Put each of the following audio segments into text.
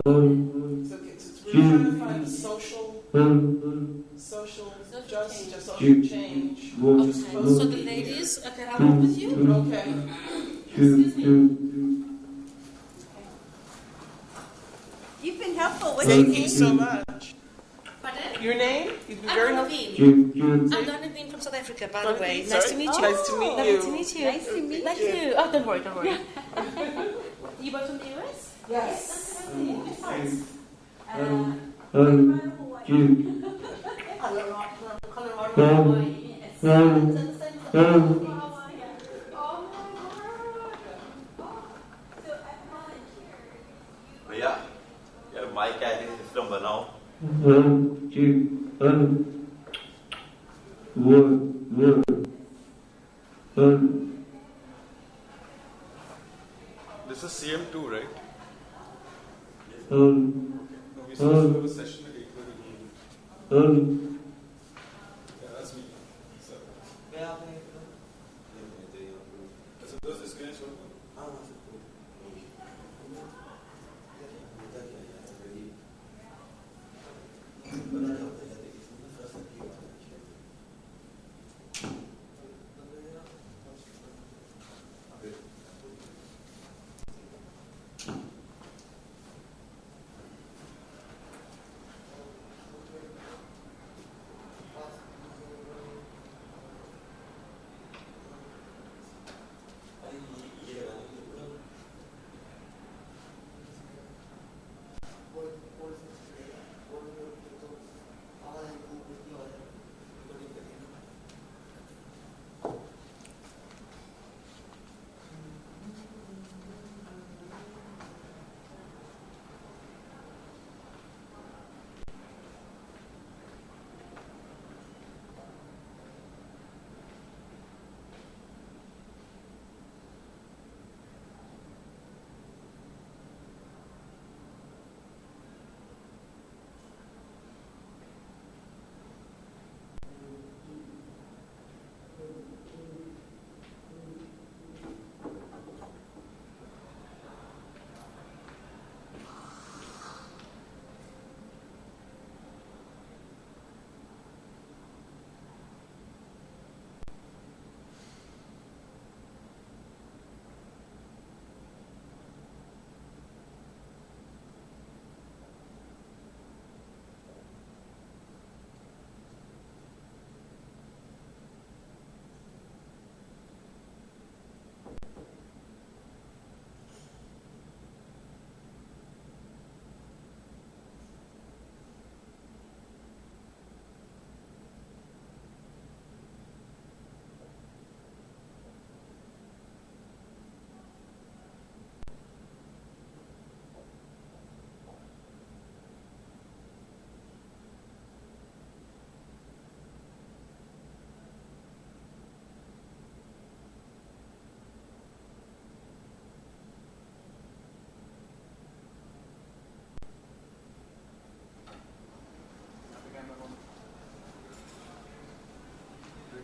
So it's really trying to find the social justice, or social change. Okay. So the ladies, okay, I'll work with you. Okay. Excuse me. You've been helpful. What's Thank your you name? so much. Pardon? Your name? You've been very helpful. I'm Dorothy from South Africa, by the way. Sorry? Nice to meet you. Nice to meet Lovely you. to meet you. Nice to meet Thank you. you. Oh, don't worry, don't worry. You both from the US? Yes. भैया यार mic का edit system बनाओ This is CM2, right? Okay. No, we supposed to have a session at 8:30. Yeah, that's me. So does this guy show up?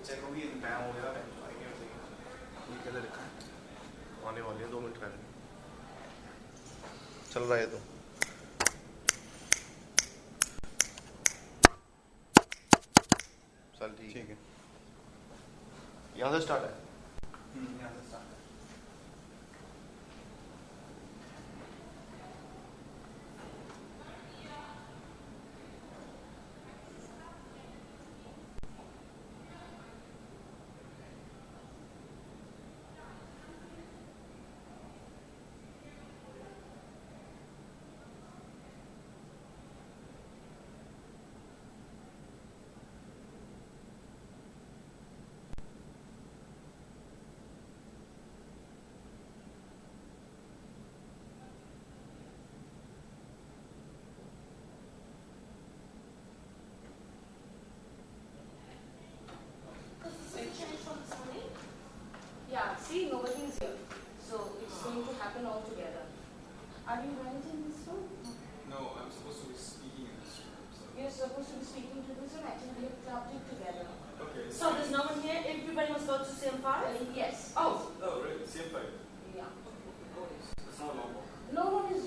Check होगी मैं हो गया ये कैसे लिखा है आने वाली है 2 मिनट पहले चल रहा है तो चल ठीक है यहाँ से स्टार्ट है यहाँ से स्टार्ट है See, nobody is here. So it's going to happen all together. Are you managing this room? No, I'm supposed to be speaking in this room. So. You're supposed to be speaking to this room. Actually, we have clubbed it together. Okay. So there's no one here. Everybody must go to same part? Yes. Oh. Oh, right. Same 5. Yeah. It's not normal. No one is.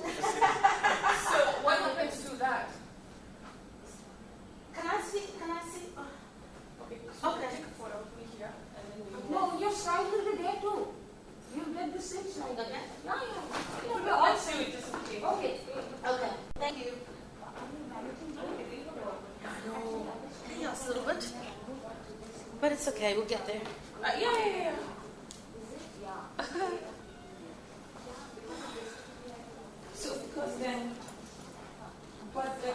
So you. Chaos a little bit. But it's okay, we'll get there. Yeah. So because then, but the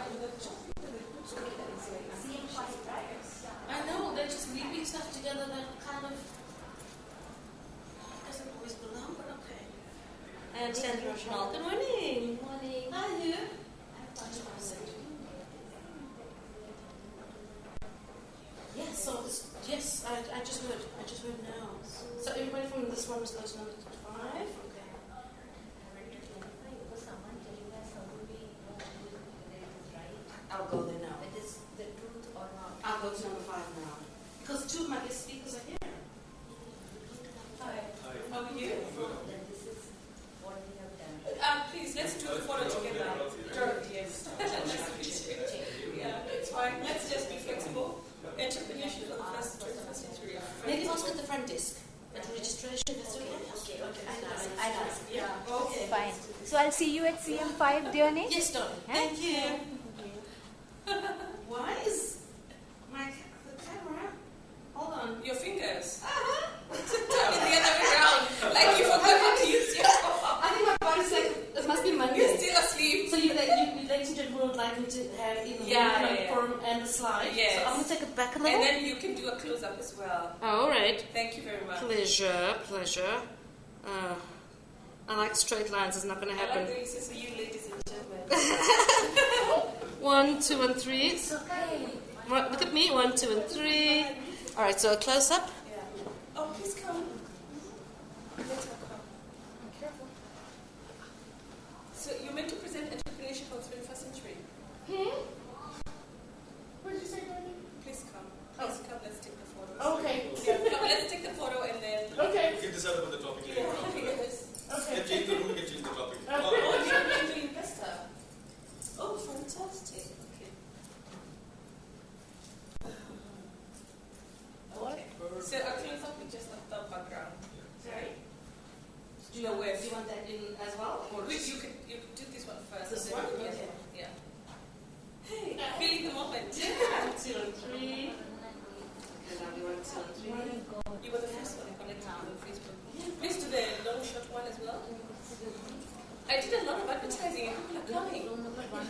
I know, they're just leaving stuff together that kind of doesn't always belong, but okay. I understand, Rochelle. Good morning. Good morning. Hi, you. Yes, so yes, I just heard now. So everybody from this one is going to number 5. Okay. I'll go there now. It is the truth or not? I'll go to number 5 now. Because 2 of my guest speakers are here. Hi. How are you? This is what we have done. Please, let's do the photo together. Dorothy, yes. Nice to meet you. Yeah, it's fine. Let's just be flexible. Entrepreneurship for the first 21st century. Maybe ask at the front desk. At registration, that's okay. Okay. I'll ask. Yeah. Okay. Fine. So I'll see you at CM5, Dearness? Yes, darling. Thank you. Why is the camera? Hold on. Your fingers. Uh-huh. Turn it the other way around. Like you forgot how to use your I think my body's like, it must be Monday. You're still asleep. So you ladies and gentlemen would like me to have either the forum and the slide. Yes. So I'm going to take it back a little. And then you can do a close-up as well. All right. Thank you very much. Pleasure. I like straight lines. It's not going to I happen. like the uses for you ladies and gentlemen. 1, 2, and 3. It's okay. Right, look at me. 1, 2, and 3. All right. So a close up. Yeah. Oh, please come. Let her come. Careful. So you're meant to present entrepreneurship for the 21st century. What did you say, Dorothy? Please come. Please come. Let's take the photo. Okay. Yeah, come, let's take the photo and then. Okay. We can decide about the topic later on. Yes. Okay. Can change the room, can change the topic. Oh, you're going to investor. Oh, fantastic. Okay. Okay. So I'll close up with just the background. Sorry. Do you want that in as well? Or You could do this one first. This and then one? we can- Okay. Yeah. Hey, feeling the moment. 1, 2, and 3. And now we want 2 and 3. You were the first one connected on Facebook. Please do the long shot one as well. I did a lot of advertising and people are coming.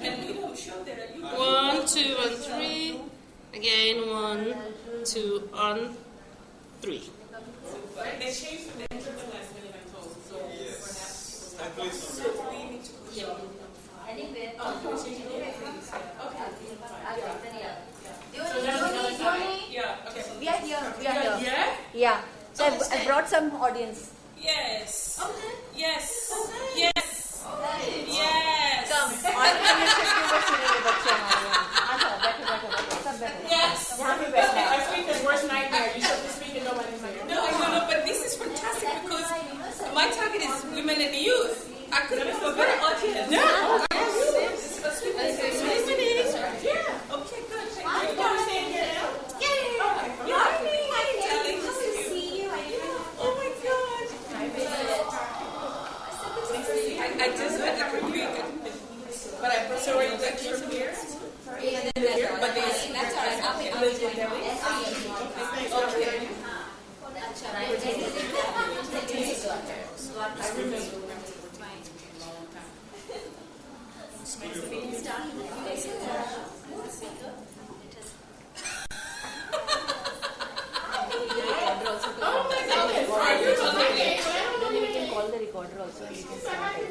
And I'm sure there are you. 1, 2, and 3. Again, 1, 2, on 3. They changed the name from the last minute I told. So Yes. And please, we need to push on. Anyway. Oh, we're changing the name. Okay. Yeah. Okay. We are here. Yeah? Yeah. So I brought some audience. Yes. Okay. Yes. Okay. Yes. Okay. Yes. Yes. I speak his worst nightmare. You should be speaking nobody's nightmare. No, but this is fantastic because my target is women and youth. I could have been a better audience. Yeah. This is for sweet Okay, good. Thank you. Oh my God. I just went like a week. But I so are you going to premiere? But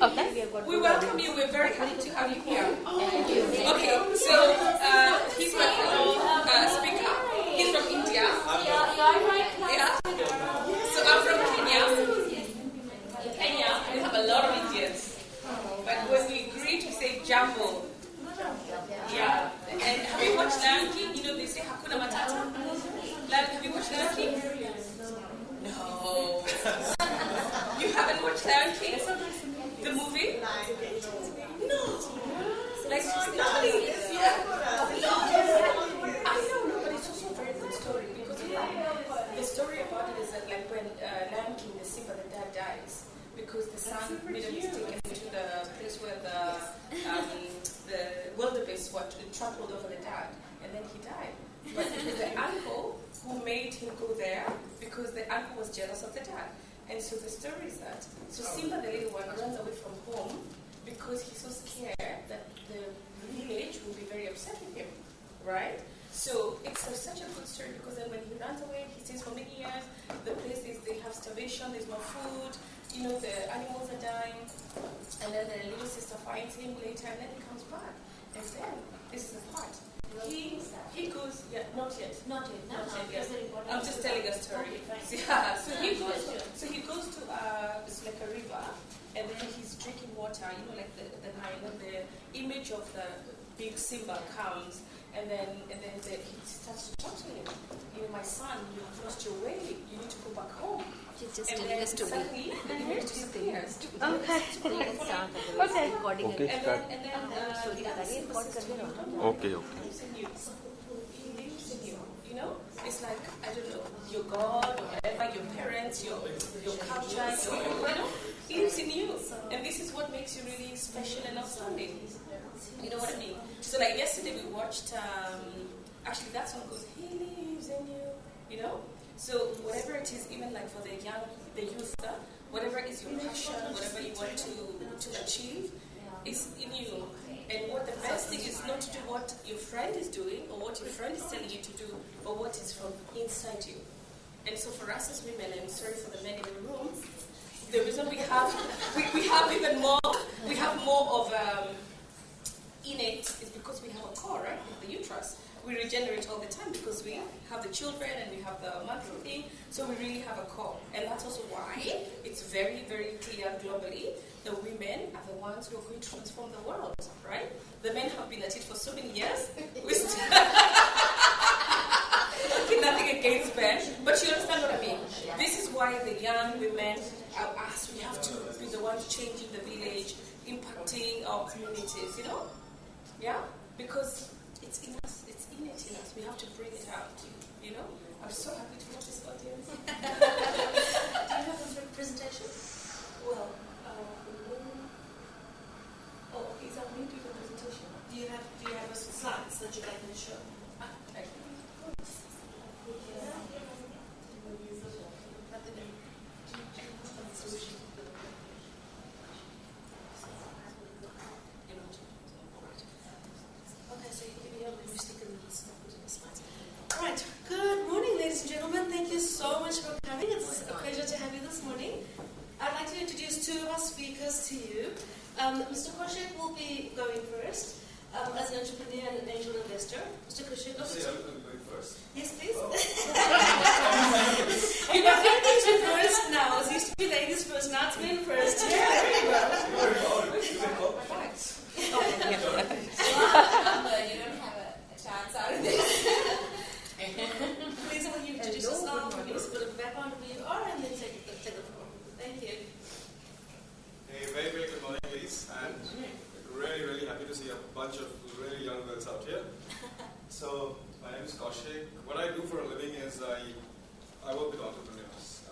Okay. We welcome you. We're very happy to have you here. Thank you. Okay, so he's my fellow speaker. He's from India. Yeah. So I'm from Kenya. In Kenya, we have a lot of Indians. But when we greet, we say Jambo. Yeah. And have you watched Lion King? You know, they say Hakuna Matata. Have you watched Lion King? No. You haven't watched Lion King? The movie? No. Like, really? Yeah. I don't know, but it's also a very good story because the story about it is that, like, when Lion King, the Simba, the dad dies because the son made a mistake and went to the place where the trampled over the dad, and then he died. But it was the uncle who made him go there because the uncle was jealous of the dad. And so the story is that, so Simba, the little one, runs away from home because he's so scared that the village will be very upset with him, right? So it's such a good story because then when he runs away, he stays for many years. The place they have starvation, there's no food, the animals are dying. And then the little sister finds him later, and then he comes back. And then, this is the part. He goes, not yet. I'm just telling a story. Okay, Yeah, so he goes to it's like a river, and then he's drinking water. Like the image of the big Simba comes, and then he starts to talk to him. My son, you have lost your way. You need to go back home. She's just And telling then a story. suddenly, the image disappears. Okay. Okay. Recording Okay, it. start. And then Story the other बता रही है, Simba record says कर to रहे him, हो? "Don't worry, Okay. he lives in you." He lives in you. It's like, I don't know, your God or whatever, your parents, your culture, he lives in you. And this is what makes you really special and outstanding. You know what I mean? So like yesterday we watched, actually that song goes, he lives in you, So whatever it is, even like for the youth, whatever is your passion, whatever you want to achieve, is in you. And what the best thing is not to do what your friend is doing or what your friend is telling you to do, but what is from inside you. And so for us as women, and sorry for the men in the room, the reason we have even more, we have more of innate is because we have a core, right? The uterus. We regenerate all the time because we have the children and we have the monthly thing, so we really have a core. And that's also why it's very, very clear globally the women are the ones who are going to transform the world, right? The men have been at it for so many years. We still nothing against men, but you understand what I mean. This is why the young women are us. We have to be the ones changing the village, impacting our communities, Yeah? Because it's in us. It's innate in us. We have to bring it out, I'm so happy to have this audience. Do you have a presentation? Well, okay, is that me doing the presentation? Do you have a slides that you'd like me to show? Right. Good morning, ladies and gentlemen. Thank you so much for coming. It's a pleasure to have you this morning. I'd like to introduce two of our speakers to you. Mr. Kaushik will be going first as an entrepreneur and an angel investor. Mr. Kaushik, over to you. I'm going first. Yes, please. You know, things reversed now. It used to be ladies first, now it's men first. Yeah, very well. You don't have a chance out of this. Please, will you introduce yourself, please, a bit of background who you are, and then take the floor. Thank you. Hey, very, very good morning, ladies. And really, really happy to see a bunch of really young girls out here. So, my name is Kaushik. What I do for a living is I work with entrepreneurs.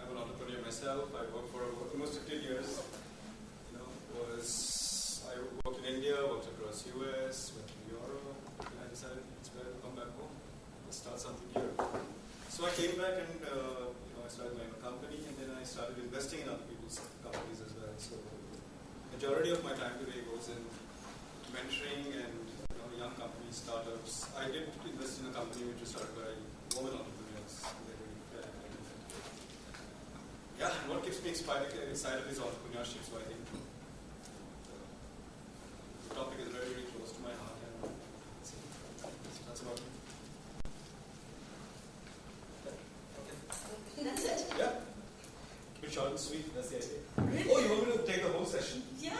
I'm an entrepreneur myself. I worked for almost 15 years. I worked in India, worked across US, went to Europe, and I decided it's better to come back home. Let's start something here. So I came back and I started my own company, and then I started investing in other people's companies as well. So majority of my time today goes in mentoring and young companies, startups. I did invest in a company which was started by women entrepreneurs. Yeah, and what keeps me excited is entrepreneurship. So I think the topic is very, very close to my heart, and that's about it. That's it? Yeah. Keep it short and sweet, that's the idea. Really? Oh, you want me to take the whole session? Yeah.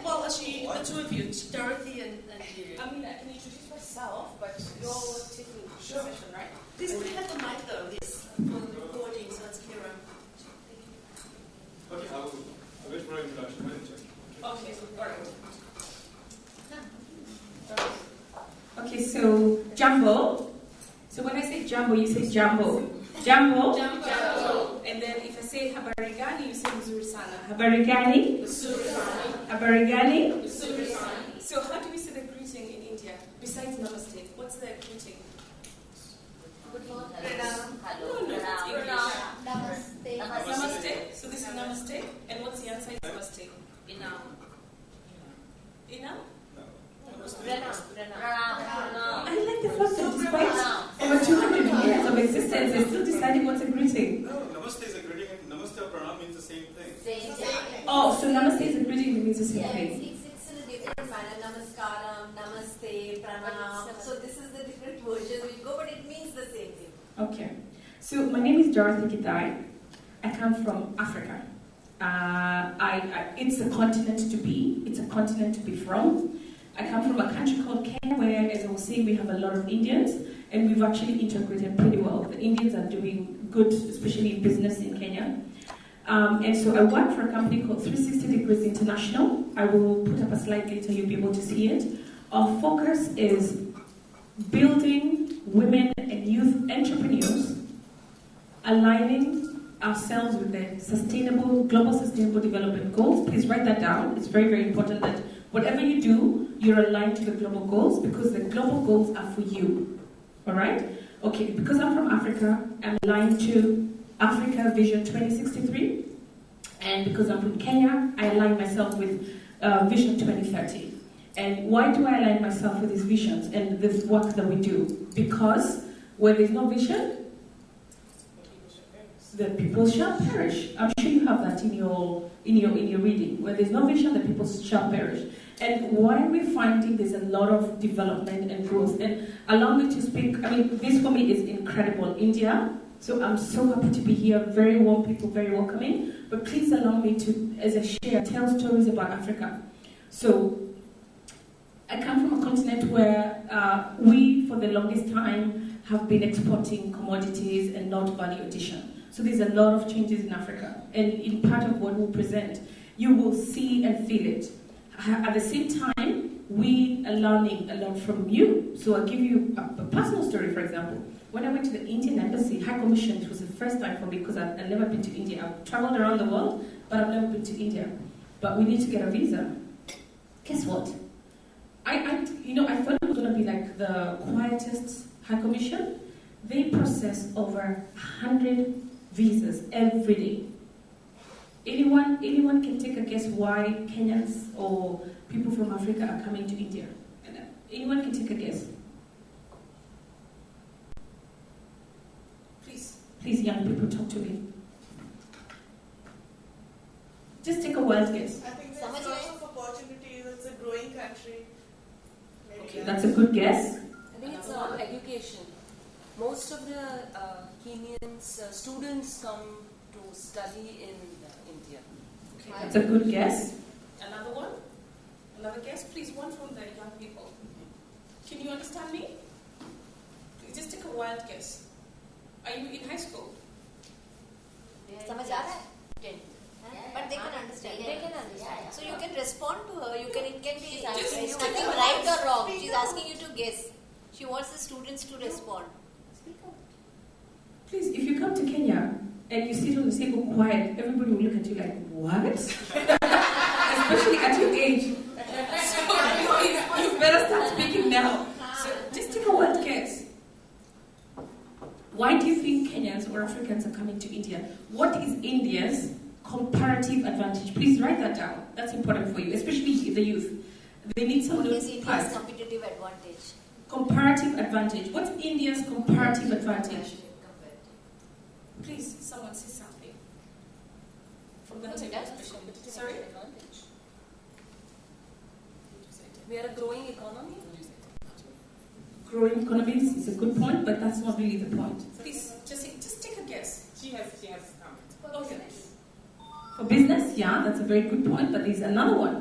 Well, actually, the two of you, Dorothy and you. I mean, I can introduce myself, but you're all taking the session, right? Please put have the mic though, yes, for the recording so it's clearer. Okay, I'll wait for an introduction. Okay, alright. Okay, so Jumbo. So when I say Jumbo, you say Jumbo. Jumbo. Jumbo. And then if I say Habarigani, you say Mzuri Sana. Habarigani. Habarigani. So how do we say the greeting in India? India, besides Namaste, what's the greeting? Good morning. Pranam. Hello. No, it's English. Namaste. Namaste. So this is Namaste. And what's the answer? Is Namaste. Inam. I like the fact that despite over 200 years of existence, they're still deciding what's a greeting. No, Namaste is a greeting and Namaste or Pranam means the same thing. Oh, so Namaste is a greeting that means the same thing. It's in a different manner. Namaskaram, Namaste, Pranam. So this is the different versions we go, but it means the same thing. Okay. So my name is Dorothy Githae. I come from Africa. It's a continent to be. It's a continent to be from. I come from a country called Kenya, where, as I was saying, we have a lot of Indians, and we've actually integrated pretty well. The Indians are doing good, especially in business in Kenya. And so I work for a company called 360 Degrees International. I will put up a slide later, you'll be able to see it. Our focus is building women and youth entrepreneurs, aligning ourselves with the global sustainable development goals. Please write that down. It's very, very important that whatever you do, you're aligned to the global goals, because the global goals are for you. All right? Okay, because I'm from Africa, I'm aligned to Africa Vision 2063. And because I'm from Kenya, I align myself with Vision 2030. And why do I align myself with these visions and this work that we do? Because where there's no vision, the people shall perish. I'm sure you have that in your reading. Where there's no vision, the people shall perish. And why are we finding there's a lot of development and growth? And allow me to speak, this for me is incredible. India, so I'm so happy to be here. Very warm people, very welcoming. But please allow me to, as I share, tell stories about Africa. So I come from a continent where we, for the longest time, have been exporting commodities and not value addition. So there's a lot of changes in Africa. And in part of what we'll present, you will see and feel it. At the same time, we are learning a lot from you. So I'll give you a personal story, for example. When I went to the Indian Embassy High Commission, it was the first time for me because I've never been to India. I've traveled around the world, but I've never been to India. But we need to get a visa. Guess what? I thought it was going to be like the quietest High Commission. They process over 100 visas every day. Anyone can take a guess why Kenyans or people from Africa are coming to India? Anyone can take a guess? Please, young people, talk to me. Just take a wild guess. I think there's lots of opportunities. It's a growing country. Maybe Okay, that's a good guess. I think it's education. Most of the Kenyans students come to study in India. Okay. That's a good guess. Another one? Another guess? Please, one from the young people. Can you understand me? Please, just take a wild guess. Are you in high school? Samajh aa raha hai? But they can understand. They can understand. So you can respond to her. It can be nothing right or wrong. She's asking you to guess. She wants the students to respond. Please, if you come to Kenya and you sit on the table quiet, everybody will look at you like, what? Especially at your age. So you better start speaking now. So just take a wild guess. Why do you think Kenyans or Africans are coming to India? What is India's comparative advantage? Please write that down. That's important for you, especially the youth. They need someone What is to India's competitive advantage? Comparative advantage. What's India's comparative advantage? Please, someone say something. From the table, especially. Sorry? We are a growing economy. Growing economies is a good point, but that's not really the point. Please, just take a guess. She has Okay. For business, yeah, that's a very good point, but there's another one.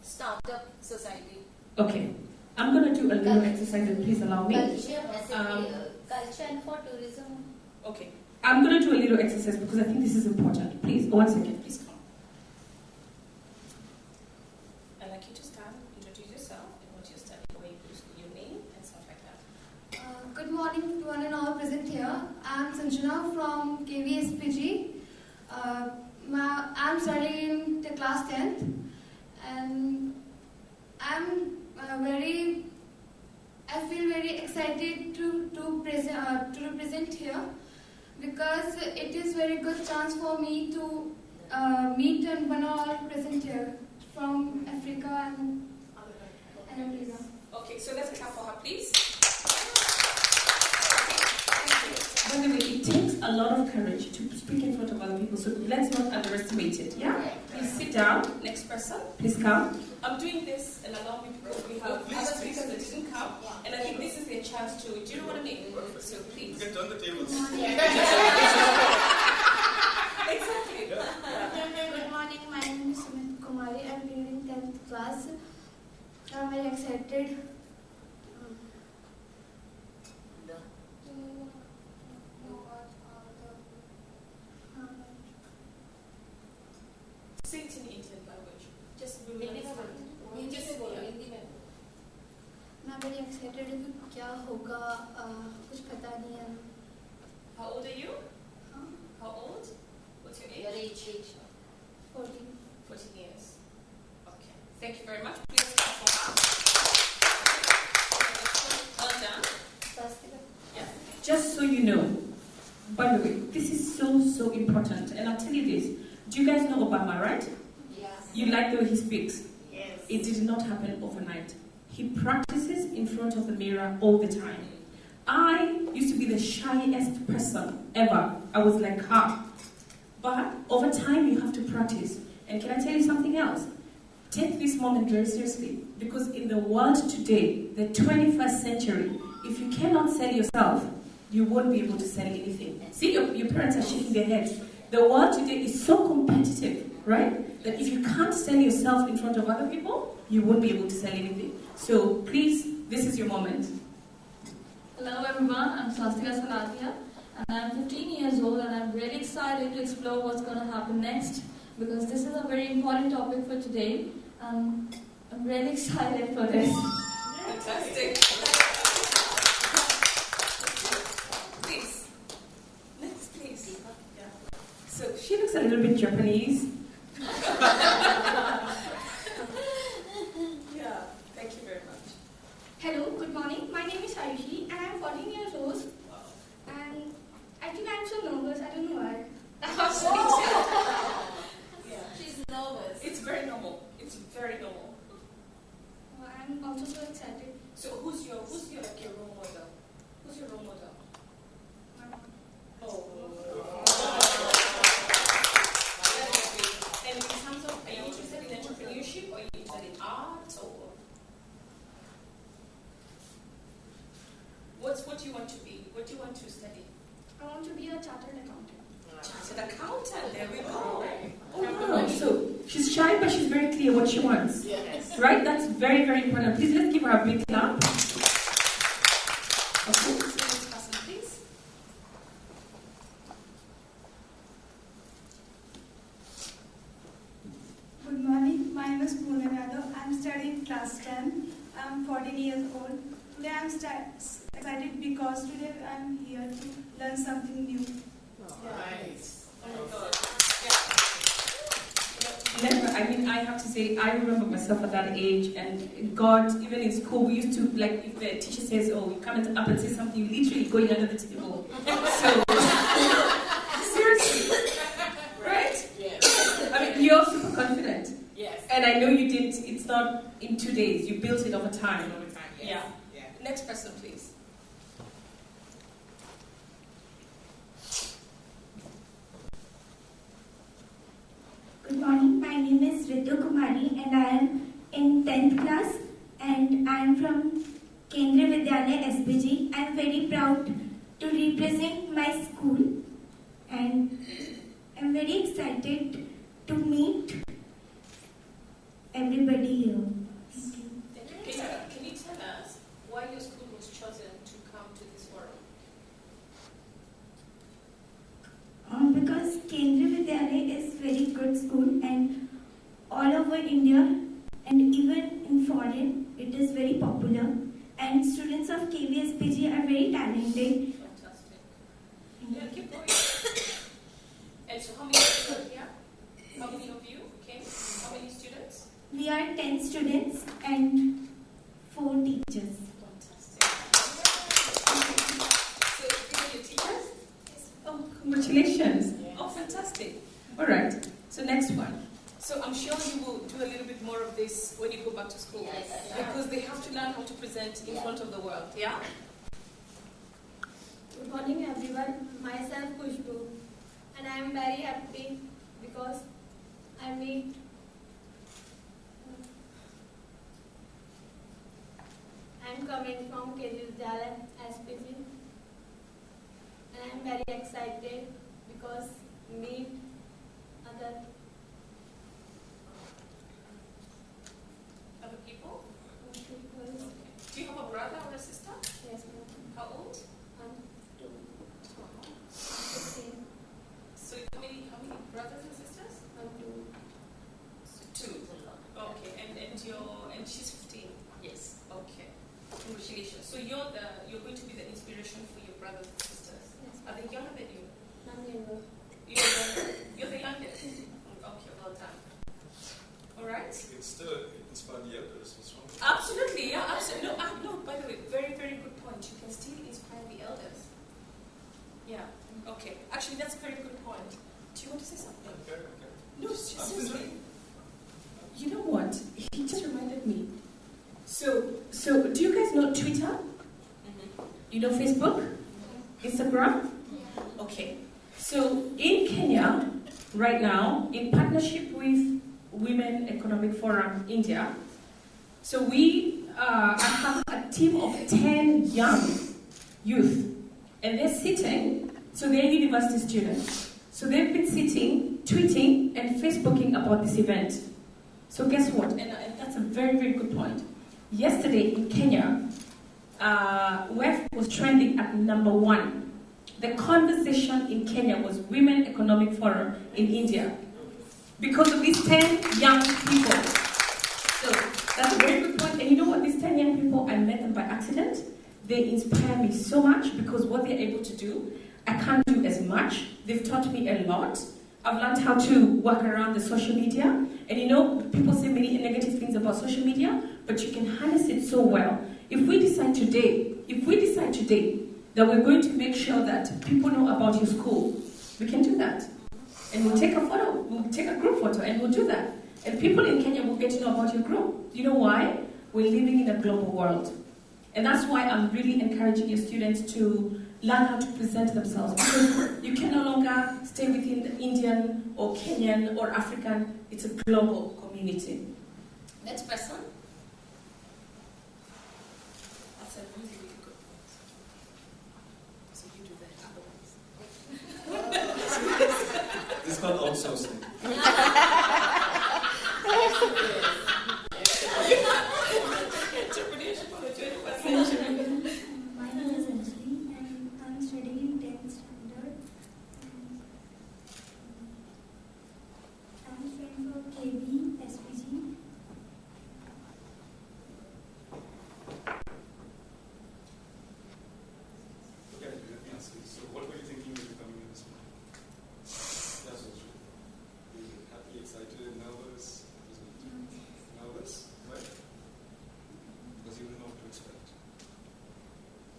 Startup society. Okay, I'm going to do a little exercise, and please allow me. Culture and for tourism. Okay, I'm going to do a little exercise because I think this is important. Please, 1 second. Please come. I'd like you to stand, introduce yourself, and what you're studying, where you put your name, and stuff like that. Good morning to one and all present here. I'm Sanjana from KVSPG. I'm studying class 10th, and I feel very excited to represent here, because it is very good chance for me to meet and one all present here from Africa and America. Okay, so let's clap for her, please. By the way, it takes a lot of courage to speak in front of other people, so let's not underestimate it, yeah? Please sit down. Next person, please come. I'm doing this and allow me because we have other speakers that didn't come, and I think this is their chance to, do you know what I mean? So please. You can turn the tables. Exactly. Good morning, my name is Sumit Kumari. I'm reading 10th class. I'm very excited. Say it in Indian language. Just I'm very excited कि क्या होगा कुछ पता नहीं है. How old are you? How old? What's your age? Your age. 14. 14 years. Okay. Thank you very much. Please clap for her. Well done. Yeah. Just so you know, by the way, this is so important, and I'll tell you this. Do you guys know Obama, right? Yes. You like the way he speaks? Yes. It did not happen overnight. He practices in front of the mirror all the time. I used to be the shyest person ever. I was like her. But over time, you have to practice. And can I tell you something else? Take this moment very seriously. Because in the world today, the 21st century, if you cannot sell yourself, you won't be able to sell anything. See, your parents are shaking their heads. The world today is so competitive, right? That if you can't sell yourself in front of other people, you won't be able to sell anything. So please, this is your moment. Hello everyone, I'm Swastika Salatia, and I'm 15 years old, and I'm really excited to explore what's going to happen next, because this is a very important topic for today. I'm really excited for this. Fantastic. Please. Next, please. Yeah. So she looks a little bit Japanese. Yeah. Thank you very much. Hello, good morning. My name is Ayushi, and I'm 14 years old. And I think I'm so nervous. I don't know why. Yeah. She's nervous. It's very normal. It's very normal. I'm also so excited. So who's your like your role model? Who's your role model? My mom. Oh. And in terms of, are you interested in entrepreneurship, or are you interested in art, or what do you want to be? What do you want to study? I want to be a chartered accountant. Chartered accountant. There we go. Oh, wow. So she's shy, but she's very clear what she wants. Yes. Right? That's very, very important. Please, let's give her a big clap. Okay. Next person, please. Good morning. My name is Pauline. I'm studying class 10. I'm 14 years old. Today I'm excited because today I'm here to learn something new. Nice. Oh my God. Never, I mean, I have to say, I remember myself at that age, and God, even in school, we used to, like, if the teacher says, oh, you come up and say something, you literally go under the table. So, seriously, right? Yes. I mean, you're super confident. Yes. And I know you did, it's not in 2 days, you built it over time. Over time, yes. Yeah. Yeah. Next person, please. Good morning, my name is Ritu Kumari, and I am in 10th class, and I am from Kendriya Vidyalaya SBG. I am very proud to represent my school, and I am very excited to meet everybody here. Thank you. Can you tell us why your school was chosen to come to this forum? Because Kendriya Vidyalaya is very good school, and all over India and even in foreign it is very popular, and students of KVSPG are very talented. Fantastic. Yeah, keep going. And so how many people are here? How many of you came? How many students? We are 10 students and 4 teachers. Fantastic. So, these are your teachers? Oh, congratulations. Yeah. Oh, fantastic. All right. So next one. So I'm sure you will do a little bit more of this when you go back to school. Yes. Because they have to learn how to present in front of the world. Yeah? Good morning everyone, myself Kushbu, and I am very happy because I meet I am coming from Kendriya Vidyalaya SPG, and I am very excited because meet other people? people. Do you have a brother or a sister? Yes, ma'am. How old? 2. 15. So how many brothers and sisters? 2. So 2. Okay, and she's 15. Yes. Okay. Congratulations. So you're going to be the inspiration for your brothers and sisters. Yes. Are they younger than you? I'm younger. You're the youngest. Okay, well done. All right. You can still inspire the elders. What's wrong? Absolutely, yeah, absolutely. No, by the way, very, very good point. You can still inspire the elders. Yeah, okay. Actually, that's a very good point. Do you want to say something? Okay. No, seriously. You know what? He just reminded me. So do you guys know Twitter? Mm-hmm. You know Facebook? Instagram? Okay. So in Kenya, right now, in partnership with Women Economic Forum India, so we have a team of 10 young youth, and they're sitting, so they're university students. So they've been sitting, tweeting, and Facebooking about this event. So guess what? And that's a very, very good point. Yesterday in Kenya, WEF was trending at #1. The conversation in Kenya was Women Economic Forum in India, because of these 10 young people. So that's a very good point. And you know what? These 10 young people, I met them by accident. They inspire me so much because what they're able to do, I can't do as much. They've taught me a lot. I've learned how to work around the social media. And you know, people say many negative things about social media, but you can harness it so well. If we decide today that we're going to make sure that people know about your school, we can do that. And we'll take a photo, we'll take a group photo, and we'll do that. And people in Kenya will get to know about your group. You know why? We're living in a global world. And that's why I'm really encouraging your students to learn how to present themselves. Because you can no longer stay within the Indian or Kenyan or African. It's a global community. Next person. That's a really, really good point. So you do that otherwise. This is called outsourcing. Entrepreneurship for the 21st century. My name is Anjali and I'm studying in 10th standard. I'm a friend from KB, SPG. Okay, let me ask you. So, what were you thinking when you were coming in this morning? That's what you were you happy, excited, nervous? Nervous? Why? Because you didn't know what to expect.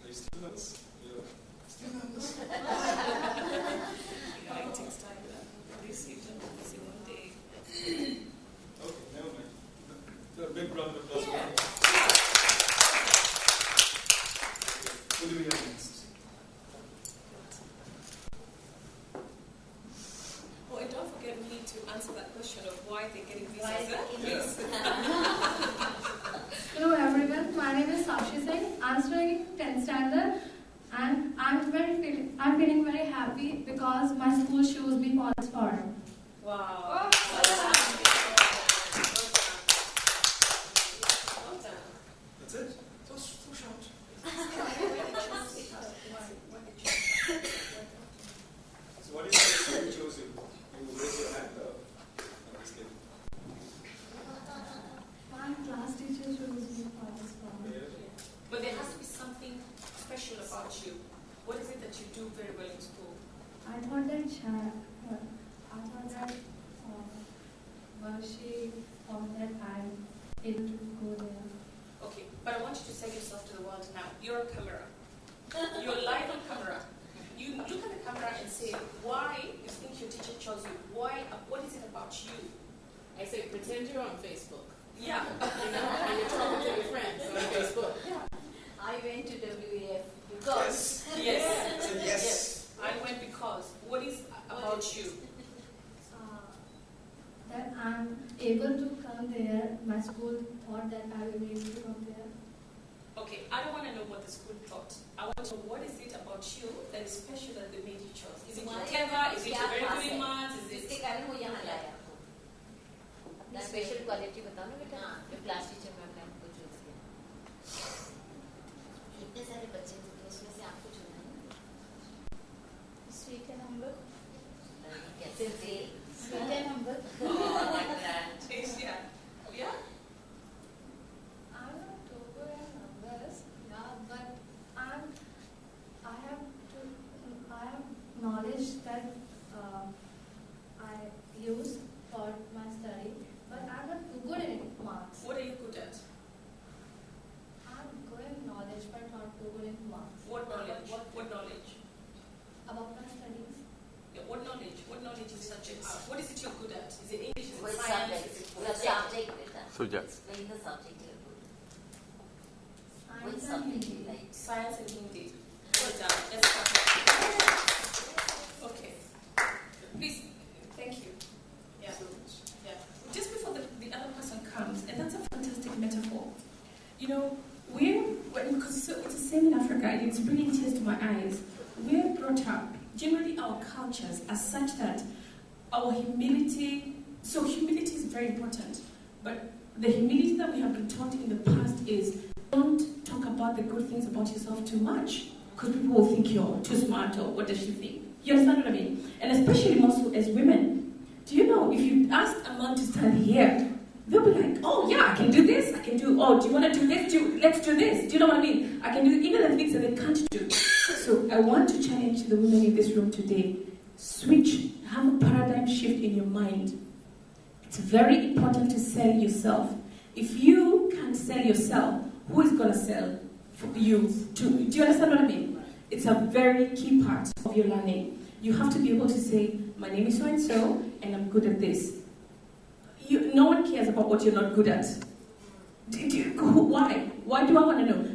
Are you still nervous? You're still nervous? Yeah, it takes time. This you don't see one day. Okay, never mind. A big round of applause. Yeah. Who do we have next? Oh, and don't forget we need to answer that question of why they're getting visas. Why is it Please. Hello everyone, my name is Sakshi Singh. I'm studying 10th standard and I'm feeling very happy because my school shows me for this forum. Wow. That's it? So short. So what is it that you chose you? You raise your hand up. I'm just kidding. My class teacher shows me for this forum. But there has to be something special about you. What is it that you do very well in school? I thought what is it about you? I say, pretend you're on Facebook. Yeah. You know, and you're talking to your friends on Facebook. Yeah. I went to WEF because. Yes. Yes. I went because. What is about you? That I'm able to come there. My school thought that I will be able to come there. Okay, I don't want to know what the school thought. I want to know what is it about you that is special that they made you choose. Is it your clever? Is it your very good in maths? Is it? इसके कारण वो यहाँ लाया आपको. अपनी special quality बताओ ना बेटा. जो क्लास टीचर मैम ने आपको चूज किया. इतने सारे बच्चे थे तो उसमें से आपको चुना है. Sweet and humble. कैसे थे? Sweet and humble. Oh, like that. Yeah. Yeah. I'm not over and numbers, yeah, but I have knowledge that I use for my study, but I'm not good in marks. What are you good at? I'm good in knowledge, but not good in marks. What knowledge? What knowledge? About my studies. Yeah, what knowledge? What knowledge is subject? What is it you're good at? Is it English? Is it Which science? subject? Is it What subject beta? Subject. Explain the subject you're good. Which Science and subject you Hindi. like? Science and Hindi. Well done. Let's start. Okay. Please. Thank you. Yeah. Yeah. Just before the other person comes, and that's a fantastic metaphor. You know, because it's the same in Africa, and it's bringing tears to my eyes. We're brought up, generally our cultures are such that our humility, so humility is very important, but the humility that we have been taught in the past is don't talk about the good things about yourself too much, because people will think you're too smart, or what does she think? You understand what I mean? And especially more so as women. Do you know, if you ask a man to stand here, they'll be like, oh yeah, I can do this, I can do, oh, do you want to do this? Let's do this. Do you know what I mean? I can do even the things that they can't do. So I want to challenge the women in this room today. Switch, have a paradigm shift in your mind. It's very important to sell yourself. If you can't sell yourself, who is going to sell for you? Do you understand what I mean? It's a very key part of your learning. You have to be able to say, my name is so-and-so, and I'm good at this. No one cares about what you're not good at. Why? Why do I want to know?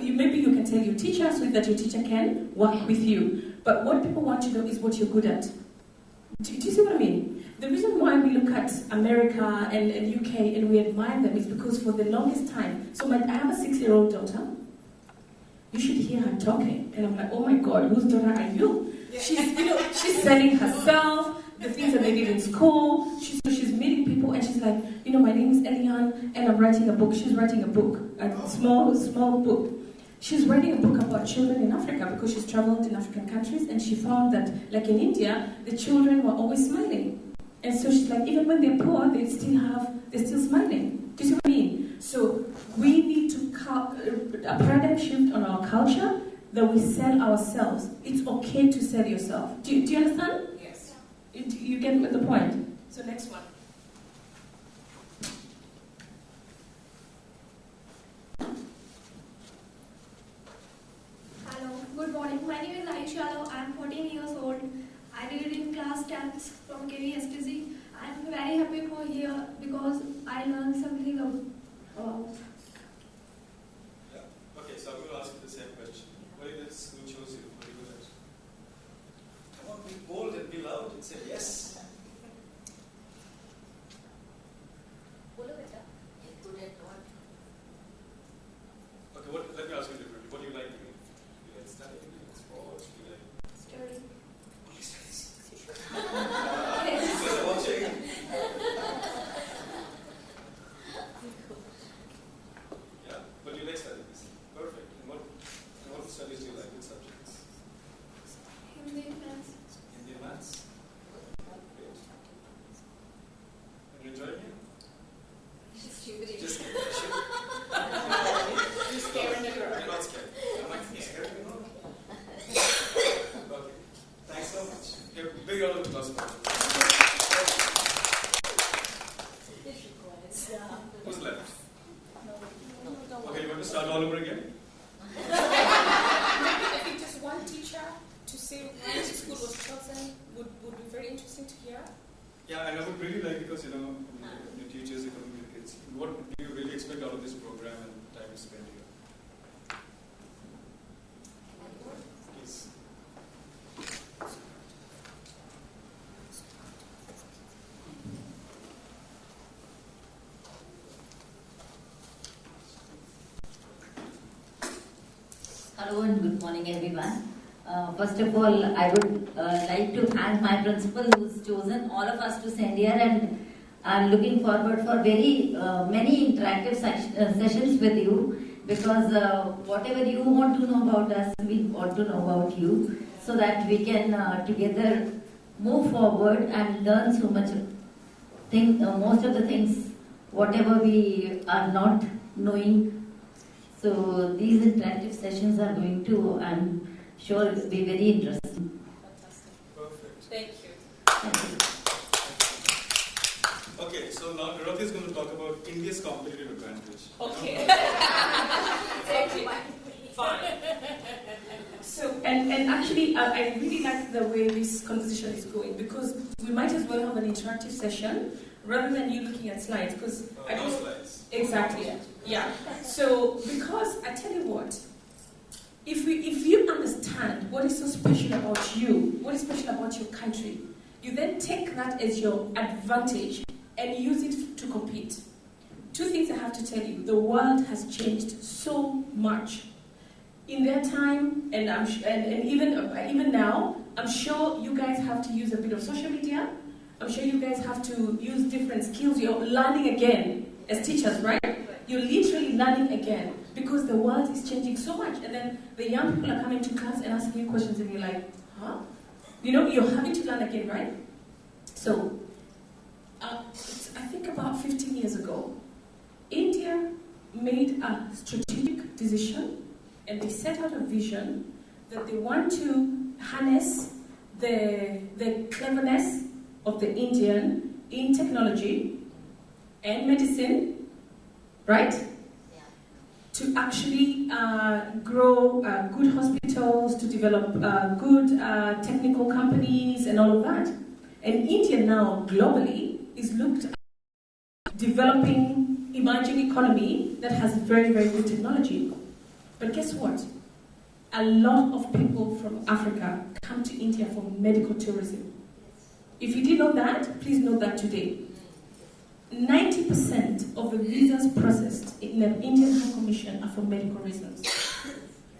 Maybe you can tell your teacher so that your teacher can work with you. But what people want to know is what you're good at. Do you see what I mean? The reason why we look at America and UK and we admire them is because for the longest time, I have a 6-year-old daughter. You should hear her talking. And I'm like, oh my God, whose daughter are you? She's selling herself, the things that they did in school. She's meeting people and she's like, my name is Eliane and I'm writing a book. She's writing a book, a small book. She's writing a book about children in Africa because she's traveled in African countries and she found that, like in India, the children were always smiling. And so she's like, even when they're poor, they're still smiling. Do you see what I mean? So we need to a paradigm shift on our culture that we sell ourselves. It's okay to sell yourself. Do you understand? Yes. You get the point? So next one. Hello, good morning. My name is Aisha. I am 14 years old. I did in class 10th from KVSTC. I am very happy for here because I learned something about. Yeah. Okay, so I'm going to ask you the same question. Why did school choose you? What do you do? Come on, be bold and be loud and say yes. Yeah, and I would really like, because your teachers, economic kids, what do you really expect out of this program and time you spend here? Please. Hello and good morning, everyone. First of all, I would like to thank my principal who's chosen all of us to send here, and I'm looking forward for very many interactive sessions with you, because whatever you want to know about us, we want to know about you, so that we can together move forward and learn so much most of the things, whatever we are not knowing. So these interactive sessions are going to, I'm sure, be very interesting. Fantastic. Perfect. Thank you. Okay, so now Dorothy is going to talk about India's competitive advantage. Okay. Fine. So, and actually, I really like the way this conversation is going, because we might as well have an interactive session rather than you looking at slides, because I don't. Slides. Exactly. Yeah. So, because I tell you what, if you understand what is so special about you, what is special about your country, you then take that as your advantage and use it to compete. Two things I have to tell you: the world has changed so much. In their time, and even now, I'm sure you guys have to use a bit of social media. I'm sure you guys have to use different skills. You're learning again as teachers, right? You're literally learning again, because the world is changing so much. And then the young people are coming to class and asking you questions, and you're like, huh? You're having to learn again, right? So, I think about 15 years ago, India made a strategic decision, and they set out a vision that they want to harness the cleverness of the Indian in technology and medicine, right? Yeah. To actually grow good hospitals, to develop good technical companies and all of that. And India now, globally, is looked at developing emerging economy that has very, very good technology. But guess what? A lot of people from Africa come to India for medical tourism. If you didn't know that, please know that today. 90% of the visas processed in the Indian High Commission are for medical reasons.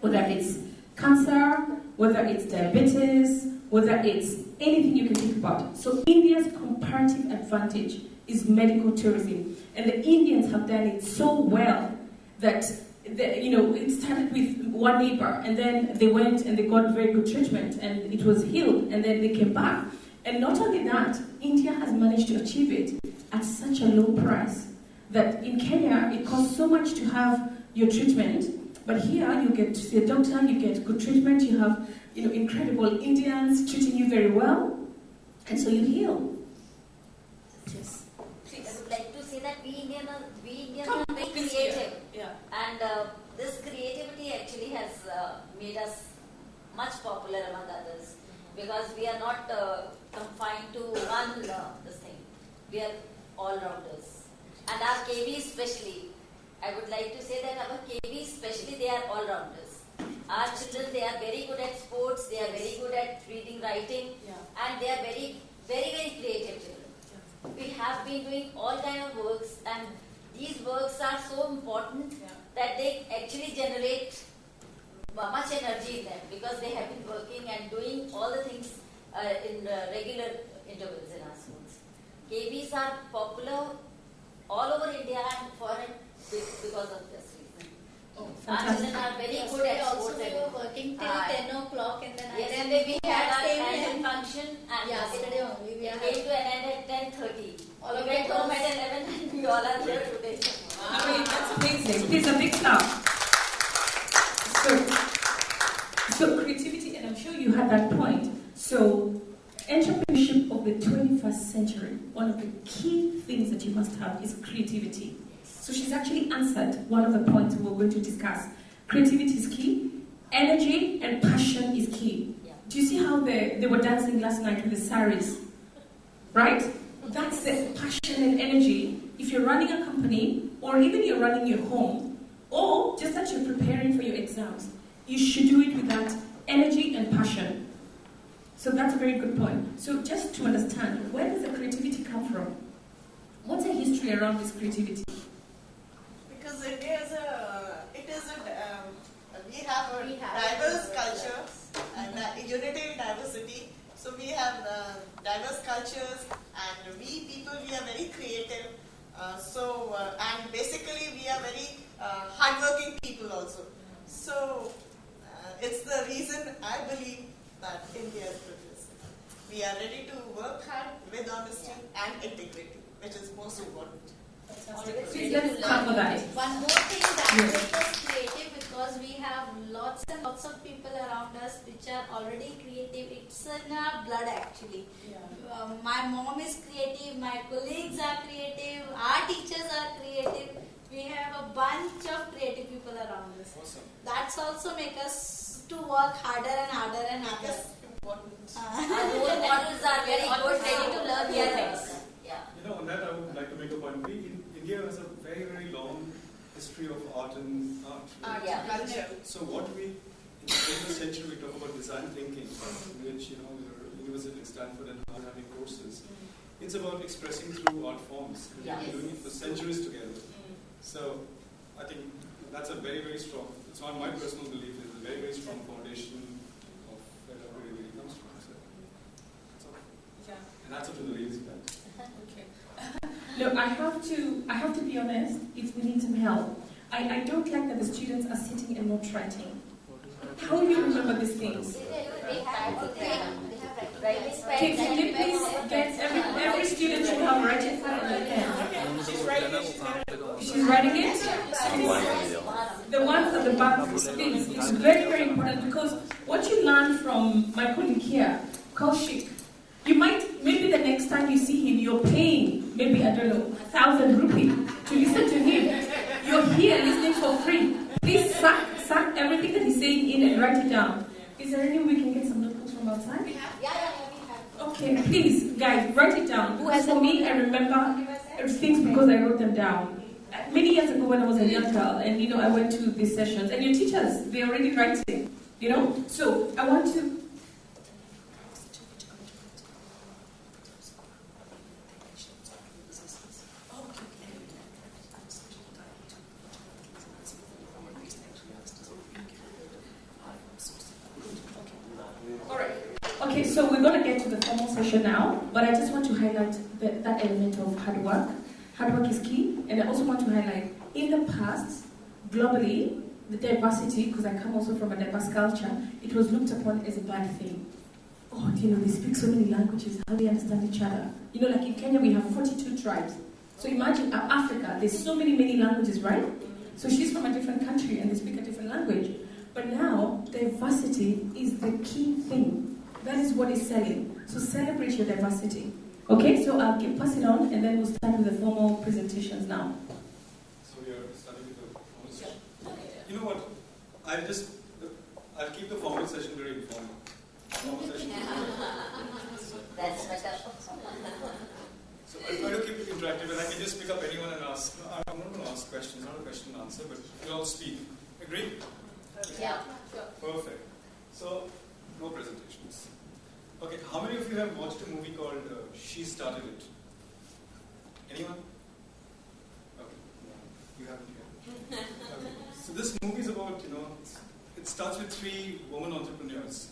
Whether it's cancer, whether it's diabetes, whether it's anything you can think about. So India's comparative advantage is medical tourism. And the Indians have done it so well that it started with one neighbor, and then they went and they got very good treatment, and it was healed, and then they came back. And not only that, India has managed to achieve it at such a low price that in Kenya it costs so much to have your treatment, but here you get to see a doctor, you get good treatment, you have incredible Indians treating you very well, and so you heal. Yes. I would like to say that we Indians are very creative, and this creativity actually has made us much popular among others, because we are not confined to one this thing. We are all-rounders. And our KV especially, I would like to say that our KV especially, they are all-rounders. Our children, they are very good at sports, they are very good at reading, writing, and they are very, very, very creative children. We have been doing all kind of works, and these works are so important that they actually generate much energy in them, because they have been working and doing all the things in regular intervals in our schools. KVs are popular all over India and foreign because of this reason. Our children are very good at sports. We were working till 10 o'clock in the night. Yes, and then we had our annual function, and yesterday only we came to an end at 10:30. All we went home at 11, and we all are here today. That's amazing. Please, a big clap. So creativity, and I'm sure you had that point. So entrepreneurship of the 21st century, one of the key things that you must have is creativity. So she's actually answered one of the points we're going to discuss. Creativity is key. Energy and passion is key. Do you see how they were dancing last night with the saris? Right? the passion and energy, if you're running a company, or even you're running your home, or just that you're preparing for your exams, you should do it with that energy and passion. So that's a very good point. So just to understand, where does the creativity come from? What's the history around this creativity? Because we have a diverse culture and unity in diversity. So we have diverse cultures, and we are very creative. And basically we are very hardworking people also. So it's the reason I believe that India is progressive. We are ready to work hard with honesty and integrity, which is most important. Let's cover that. One more thing that makes us creative, because we have lots and lots of people around us which are already creative. It's in our blood actually. My mom is creative, my colleagues are creative, our teachers are creative. We have a bunch of creative people around us. Awesome. That's also make us to work harder and harder and harder. Our role models are very good, ready to learn their things. On that, I would like to make a point. India has a very, very long history of art and culture. So what in the 20th century, we talk about design thinking, which, University of Stanford and Harvard having courses. It's about expressing through art forms. We've been doing it for centuries together. So I think that's a very, very strong, it's not my personal belief, it's a very, very strong foundation of where that really comes from. So that's all. And that's up to the ladies of that. No, I have to be honest, we need some help. I don't like that the students are sitting and not writing. How do you remember these things? Can you please get every student should have writing pad and pen? She's writing it? The ones at the back, please. It's very, very important, because what you learn from my colleague here, Kaushik, you might, maybe the next time you see him, you're paying, maybe, 1,000 rupees to listen to him. You're here listening for free. Please suck everything that he's saying in and write it down. Is there any way we can get some notebooks from outside? We have. Okay, please, guys, write it down. Because for me, I remember things because I wrote them down. Many years ago when I was a young girl, and I went to these sessions, and your teachers, they're already writing, So I want to... Okay, so we're going to get to the formal session now, but I just want to highlight that element of hard work. Hard work is key, and I also want to highlight, in the past, globally, the diversity, because I come also from a diverse culture, it was looked upon as a bad thing. Oh, they speak so many languages, how do they understand each other? Like in Kenya, we have 42 tribes. So imagine Africa, there's so many languages, right? So she's from a different country, and they speak a different language. But now, diversity is the key thing. That is what is selling. So celebrate your diversity. Okay, so I'll pass it on, and then we'll start with the formal presentations now. So we are starting with the formal session. You know what? I'll keep the formal session very informal. Formal session. That's better. So I'll try to keep it interactive, and I can just pick up anyone and ask. I'm not going to ask questions, not a question and answer, but you'll all speak. Agree? Yeah. Perfect. So, no presentations. Okay, how many of you have watched a movie called She Started It? Anyone? Okay, you haven't yet. Okay. So this movie is about, it starts with 3 women entrepreneurs.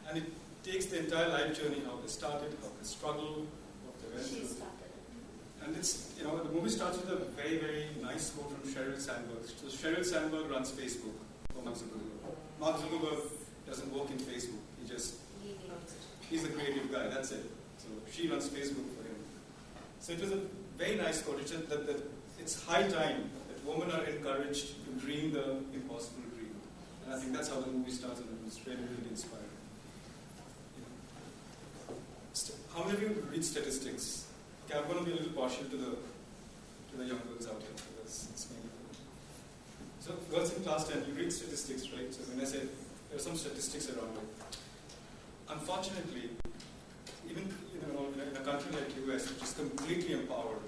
And it takes the entire life journey, how they started, how they struggled, what they went through. And it's, the movie starts with a very, very nice quote from Sheryl Sandberg. So Sheryl Sandberg runs Facebook for Mark Zuckerberg. Mark Zuckerberg doesn't work in Facebook. He's a creative guy, that's it. So she runs Facebook for him. So it was a very nice quote. It said that it's high time that women are encouraged to dream the impossible dream. And I think that's how the movie starts, and it was really, really inspiring. How many of you read statistics? Okay, I'm going to be a little partial to the young girls out here, because it's mainly good. So girls in class 10, you read statistics, right? So when I say there are some statistics around it. Unfortunately, even in a country like US, which is completely empowered.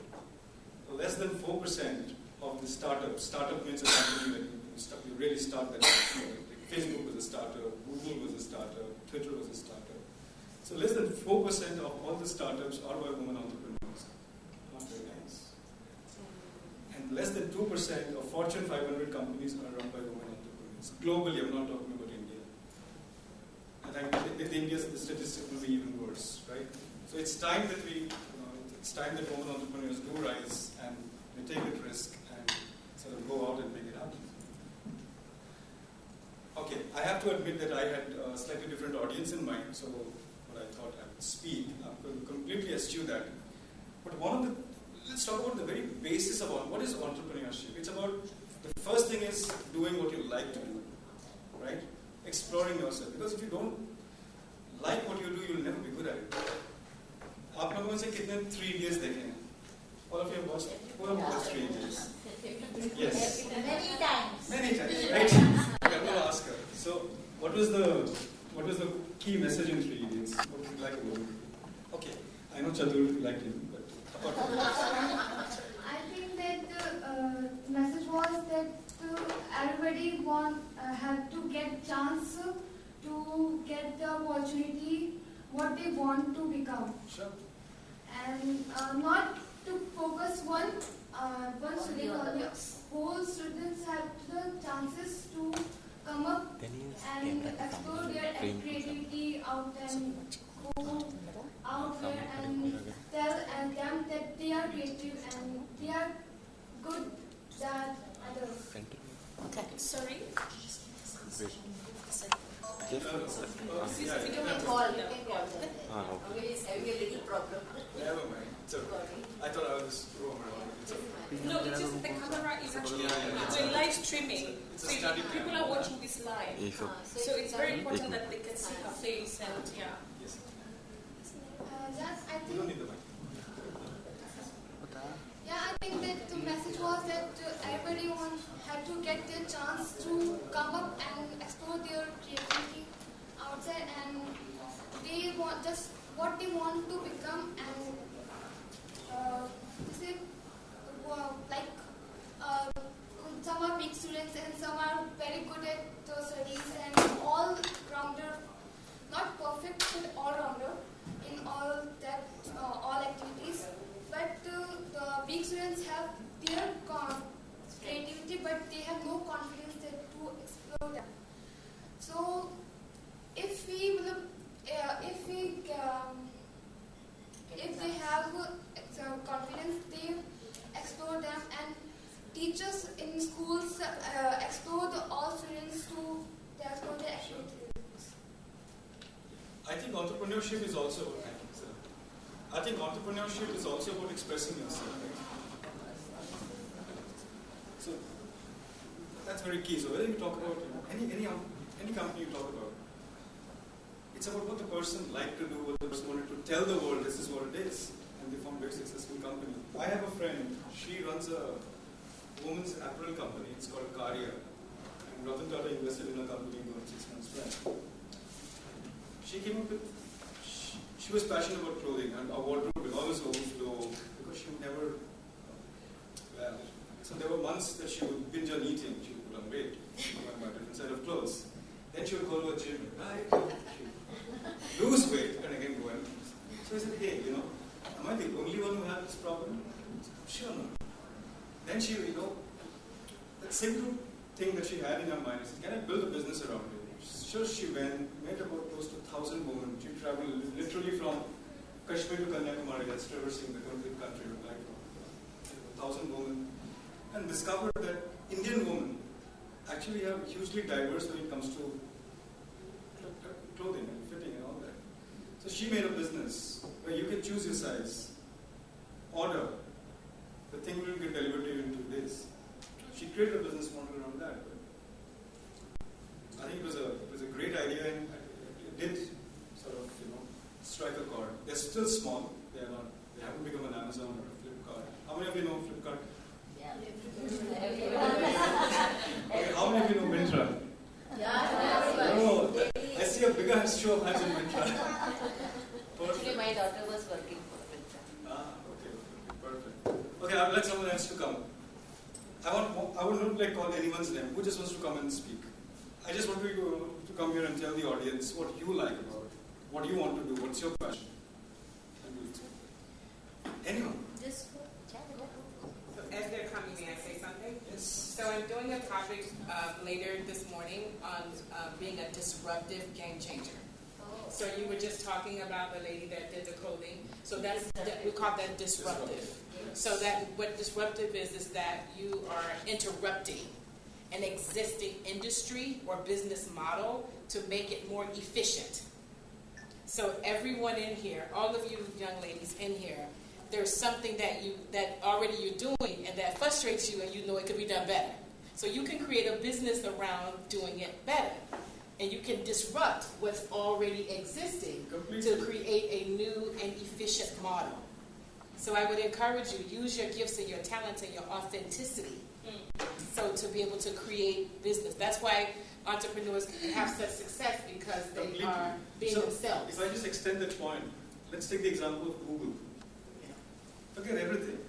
Less than 4% of the startups. Startup means a company that you really start that. Like Facebook was a startup, Google was a startup, Twitter was a startup. So less than 4% of all the startups are by women entrepreneurs. Not very nice. And less than 2% of Fortune 500 companies are run by women entrepreneurs. Globally, I'm not talking about India. And I think with India, the statistic will be even worse, right? So it's time that it's time that women entrepreneurs do rise and they take that risk and sort of go out and make it happen. Okay, I have to admit that I had a slightly different audience in mind, so what I thought I would speak, I'm going to completely eschew that. But let's talk about the very basis of what is entrepreneurship. It's about, the first thing is doing what you like to do, right? Exploring yourself. Because if you don't like what you do, you'll never be good at it. आप लोगों में से कितने 3 Idiots देखे हैं? All of you have watched 3 Idiots? Yes. Many times. Many times, right? Okay, I'm going to ask her. So, what was the key message in 3 Idiots? What did you like about it? Okay, I know Chatur liked him, but apart from that. I think that the message was that everybody had to get chance to get the opportunity what they want to become. Sure. And not to focus one student only. Whole students have the chances to come up and explore their creativity out and go out there and tell them that they are creative and they are good than others. Okay, sorry. You can call them. Okay, he's having a little problem. Never mind. So, I thought I was wrong. No, it's just the camera is actually we're live streaming. So people are watching this live. So it's very important that they can see her face and yeah. Yes. I think. Yeah, I think that the message was that everybody had to get their chance to come up and explore their creativity outside, and they want just what they want to become, and some are weak students and some are very good at studies and all rounder, not perfect but all rounder in all activities. But the weak students have their creativity, but they have no confidence to explore them. So, if they have confidence, they explore them, and teachers in schools explore all students to explore their activities. I think entrepreneurship is also about expressing yourself. Right? So that's very key. So whether you talk about any company you talk about, it's about what the person liked to do, what the person wanted to tell the world. This is what it is, and they formed a very successful company. I have a friend. She runs a women's apparel company. It's called Karya. And Ratan Tata invested in a company about 6 months back. She came up with. She was passionate about clothing, and our wardrobe will always overflow because she would never. So there were months that she would binge on eating. She would put on weight, buy a different set of clothes. Then she would go to a gym, right? Lose weight, and again go and. So I said, hey, am I the only one who has this problem? Sure not. Then she, that simple thing that she had in her mind, I said, can I build a business around it? Sure, she met about close to 1,000 women. She traveled literally from Kashmir to Kanyakumari, that's traversing the complete country with like 1,000 women, and discovered that Indian women actually are hugely diverse when it comes to clothing and fitting and all that. So she made a business where you can choose your size, order, the thing will get delivered to you in 2 days. She created a business model around that. I think it was a great idea, and it did sort of strike a chord. They're still small. They haven't become an Amazon or a Flipkart. How many of you know Flipkart? Yeah. Okay, how many of you know Myntra? Yeah. Oh, I see a bigger show of hands in Myntra. Actually, my daughter was working for Myntra. okay, I would like someone else to come. I would not like call anyone's name. Who just wants to come and speak? I just want you to come here and tell the audience what you like about it, what you want to do, what's your passion. Anyone? Just So as they're coming, may I say something? Yes. So I'm doing a topic later this morning on being a disruptive game changer. So you were just talking about the lady that did the clothing. So we call that disruptive. So that what disruptive is that you are interrupting an existing industry or business model to make it more efficient. So everyone in here, all of you young ladies in here, there's something that already you're doing and that frustrates you and you know it could be done better. So you can create a business around doing it better. And you can disrupt what's already existing to create a new and efficient model. So I would encourage you, use your gifts and your talents and your authenticity. So to be able to create business. That's why entrepreneurs have such success, because they are being themselves. If I just extend that point, let's take the example of Google. Forget everything.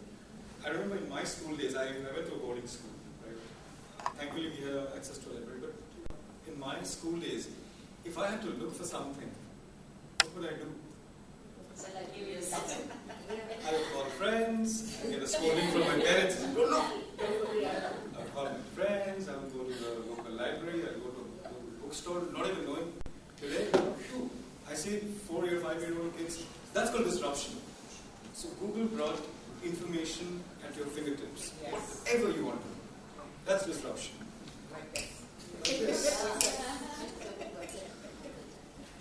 I remember in my school days, I went to a boarding school. Right? Thankfully, we have access to a library. But in my school days, if I had to look for something, what would I do? I would call friends, I get a scolding from my parents. Don't look. I would call my friends, I would go to the local library, I would go to a bookstore, not even knowing. Today, I see 4-year, 5-year-old kids. That's called disruption. So Google brought information at your fingertips. Yes. Whatever you want to do. That's disruption. Like this.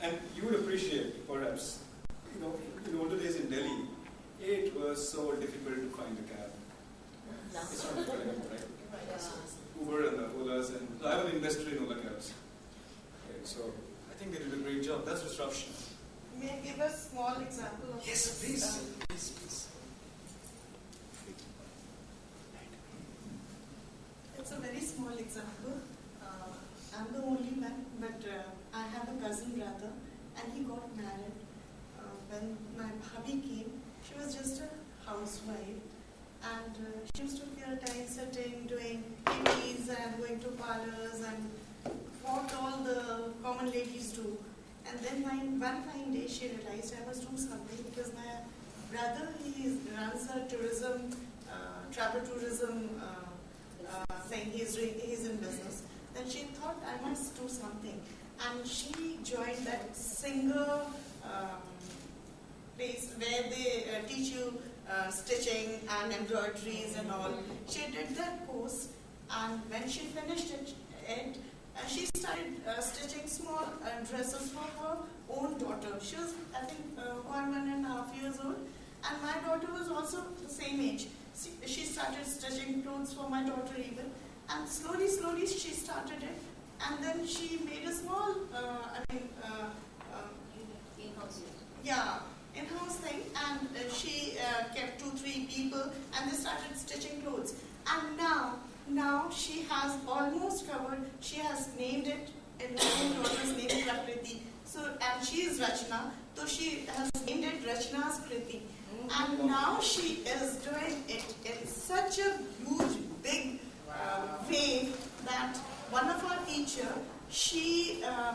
And you would appreciate, perhaps, in the older days in Delhi, it was so difficult to find a cab. It's not difficult anymore, right? Uber and the Olas, and I have an investor in Ola cabs. Okay, so I think they did a great job. That's disruption. May I give a small example of this? Please. Please. It's a very small example. I'm the only one, but I have a cousin brother, and he got married. When my hubby came, she was just a housewife, and she used to spend her time sitting, doing teas and going to parlors and what all the common ladies do. And then one fine day she realized I must do something, because my brother, he runs a tourism, travel tourism thing. He's in business. Then she thought I must do something, and she joined that single place where they teach you stitching and embroideries and all. She did that course, and when she finished it, she started stitching small dresses for her own daughter. She was, I think, 1.5 years old, and my daughter was also the same age. She started stitching clothes for my daughter even, and slowly she started it, and then she made a small, in-house thing, and she kept 2-3 people, and they started stitching clothes. And now she has almost covered. She has named it, and her own daughter's name is Prakriti. So, and she is Rachna, so she has named it Rachna's Kriti. And now she is doing it in such a huge, big way that one of our teacher,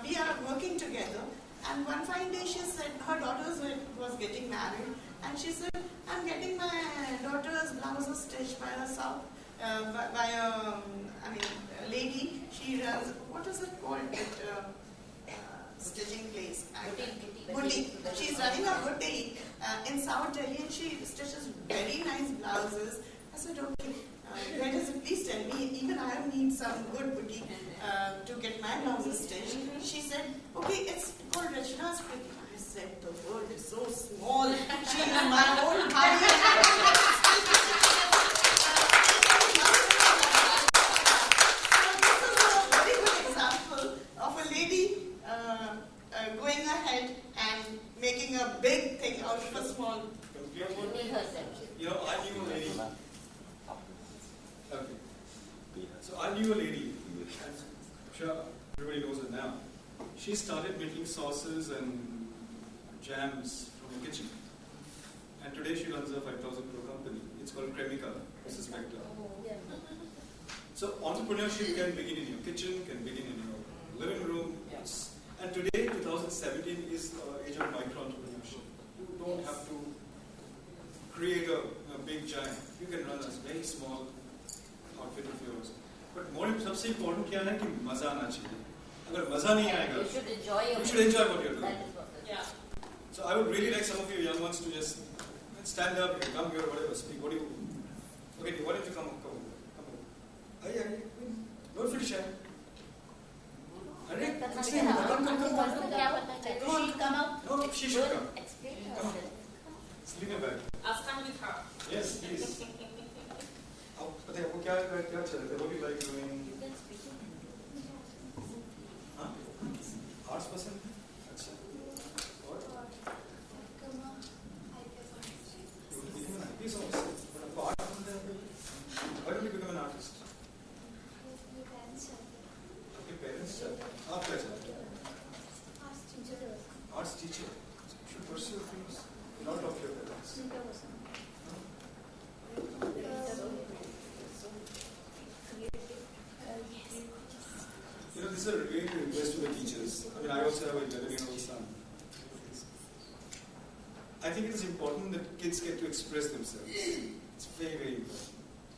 we are working together. And one fine day she said her daughter was getting married, and she said, I'm getting my daughter's blouses stitched by herself, by a lady. She runs, what is it called, stitching place? Boutique. She's running a boutique in South Delhi, and she stitches very nice blouses. I said, okay, where does it? Please tell me. Even I need some good boutique to get my blouses stitched. She said, okay, it's called Rachna's Kriti. I said, the world is so small. She is my own hubby. Going ahead and making a big thing out of a small. I knew a lady. Okay. So I knew a lady. I'm sure everybody knows her now. She started making sauces and jams from the kitchen. And today she runs a 5,000 crore company. It's called Cremica, Mrs. Vector. So entrepreneurship can begin in your kitchen, can begin in your living room. And today, 2017, is the age of micro-entrepreneurship. You don't have to create a big giant. You can run a very small outfit of yours. But more सबसे important क्या है कि मजा आना चाहिए. अगर मजा नहीं आएगा, you should enjoy what you're doing. Yeah. So I would really like some of you young ones to just stand up, you come here, whatever, speak. What do you? Okay, why don't you come over? Don't feel shy. Come out. No, she should come. Come on. Leave it back. I'll stand with her. Yes, please. आपको क्या अच्छा लगता है? What do you like doing? हाँ? Arts पसंद? अच्छा. और? Please also. But आपको art पसंद है? Why don't you become an artist? आपके parents चाहते हैं. आप क्या चाहते हैं? Arts teacher. You should pursue your dreams. Not of your parents. You know, this is a really request to the teachers. I mean, I also have a 11-year-old son. I think it is important that kids get to express themselves. It's very, very important.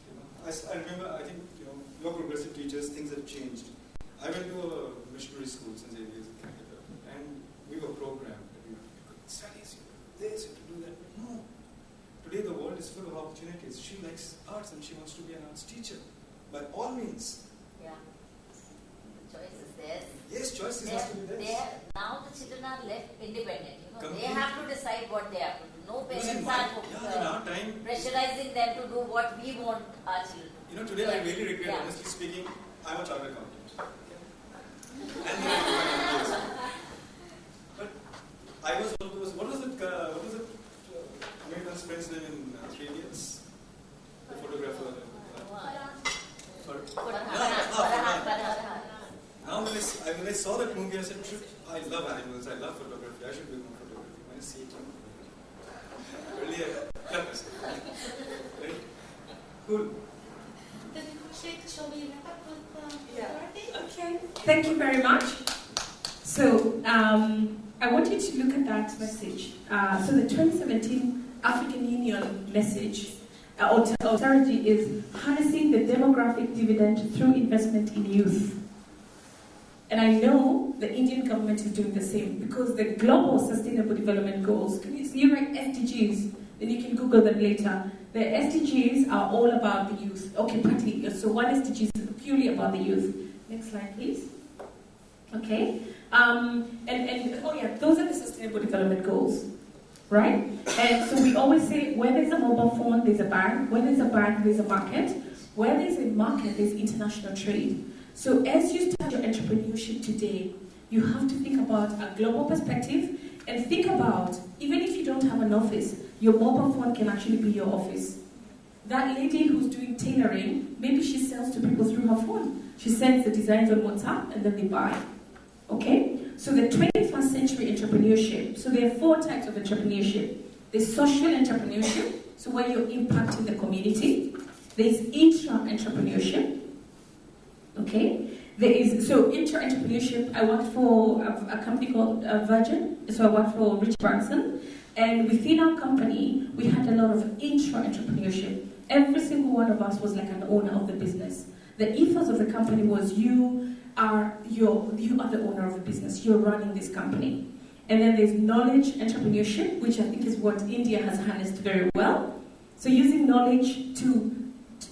You know, I remember, I think, you know, your progressive teachers, things have changed. I went to a missionary school since 8 years ago, and we were programmed that you could study this, you have to do that. No. Today the world is full of opportunities. She likes arts and she wants to be an arts teacher. By all means. Yeah. The choice is theirs. Yes, choices has to be theirs. Now the children are left independent. You know, they have to decide what they have to do. No parents are pressurizing them to do what we want our children. You know, today I really regret, honestly speaking, I'm a chartered accountant. And but I was what was it American's friend's name in 3 Idiots? The photographer. Now when I saw that movie, I said, I love animals, I love photography, I should do more photography. When I see it, really, right? Cool. Then shall we wrap up with Dorothy? Okay. Thank you very much. So I want you to look at that message. So the 2017 African Union message authority is harnessing the demographic dividend through investment in youth. And I know the Indian government is doing the same because the Global Sustainable Development Goals, you write SDGs, then you can Google them later. The SDGs are all about the youth. Okay, partly. So one SDG is purely about the youth. Next slide, please. Okay. Those are the Sustainable Development Goals. Right? And so we always say, where there's a mobile phone, there's a bank. Where there's a bank, there's a market. Where there's a market, there's international trade. So as you start your entrepreneurship today, you have to think about a global perspective and think about, even if you don't have an office, your mobile phone can actually be your office. That lady who's doing tailoring, maybe she sells to people through her phone. She sends the designs on WhatsApp and then they buy. Okay? So the 21st century entrepreneurship, so there are 4 types of entrepreneurship. There's social entrepreneurship, so where you're impacting the community. There's intra-entrepreneurship. Okay? There is, so intra-entrepreneurship, I worked for a company called Virgin, so I worked for Rich Branson, and within our company, we had a lot of intra-entrepreneurship. Every single one of us was like an owner of the business. The ethos of the company was you are the owner of the business. You're running this company. And then there's knowledge entrepreneurship, which I think is what India has harnessed very well. So using knowledge to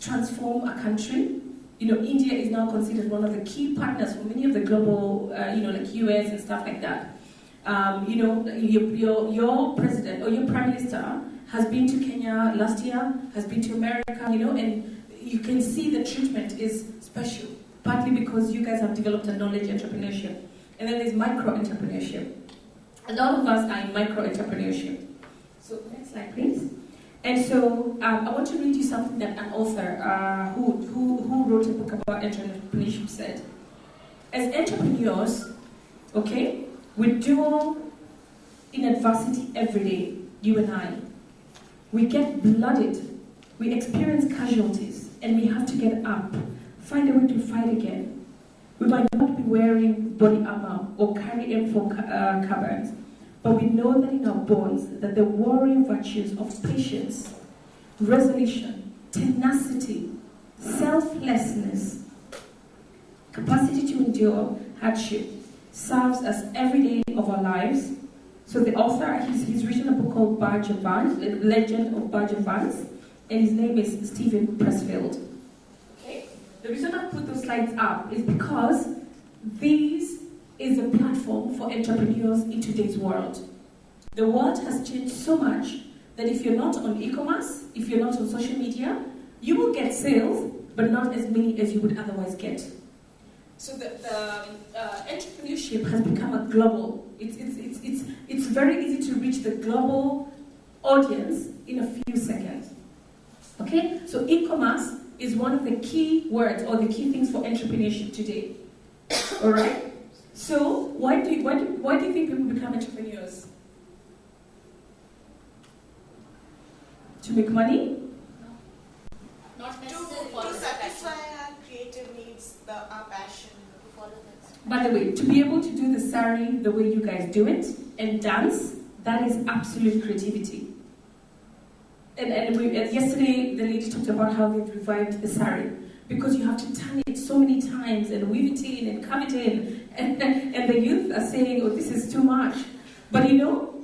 transform a country. You know, India is now considered one of the key partners for many of the global, like US and stuff like that. Your president or your prime minister has been to Kenya last year, has been to America, and you can see the treatment is special. Partly because you guys have developed a knowledge entrepreneurship. And then there's micro-entrepreneurship. A lot of us are in micro-entrepreneurship. So next slide, please. And so I want to read you something that an author who wrote a book about entrepreneurship said. As entrepreneurs, okay, we duel in adversity every day, you and I. We get blooded we experience casualties, and we have to get up, find a way to fight again. We might not be wearing body armor or carry M4 carbines, but we know that in our bones that the warrior virtues of patience, resolution, tenacity, selflessness, capacity to endure hardship serves us every day of our lives. So the author, he's written a book called Barge of Vance, The Legend of Barge of Vance, and his name is Stephen Pressfield. Okay. The reason I put those slides up is because this is a platform for entrepreneurs in today's world. The world has changed so much that if you're not on e-commerce, if you're not on social media, you will get sales, but not as many as you would otherwise get. So the entrepreneurship has become a global. It's very easy to reach the global audience in a few seconds. Okay, so e-commerce is one of the key words or the key things for entrepreneurship today. All right. So why do you think people become entrepreneurs? To make money? Not to satisfy our creative needs, our passion. By the way, to be able to do the sari the way you guys do it and dance, that is absolute creativity. And yesterday the lady talked about how they've revived the sari because you have to turn it so many times and weave it in and carve it in, and the youth are saying, "Oh, this is too much." But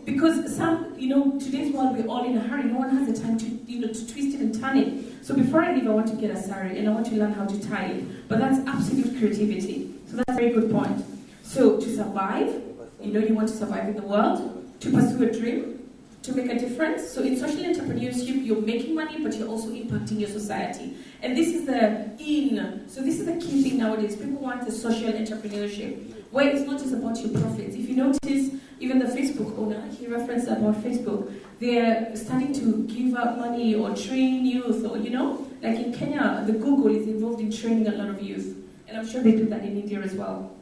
because today's world we're all in a hurry. No one has the time to to twist it and turn it. So before I leave, I want to get a sari and I want to learn how to tie it. But that's absolute creativity. So that's a very good point. So to survive, you want to survive in the world, to pursue a dream, to make a difference. So in social entrepreneurship, you're making money, but you're also impacting your society. And this is So this is the key thing nowadays. People want the social entrepreneurship, where it's not just about your profits. If you notice, even the Facebook owner, he referenced about Facebook, they're starting to give out money or train youth, or like in Kenya, the Google is involved in training a lot of youth. And I'm sure they do that in India as well.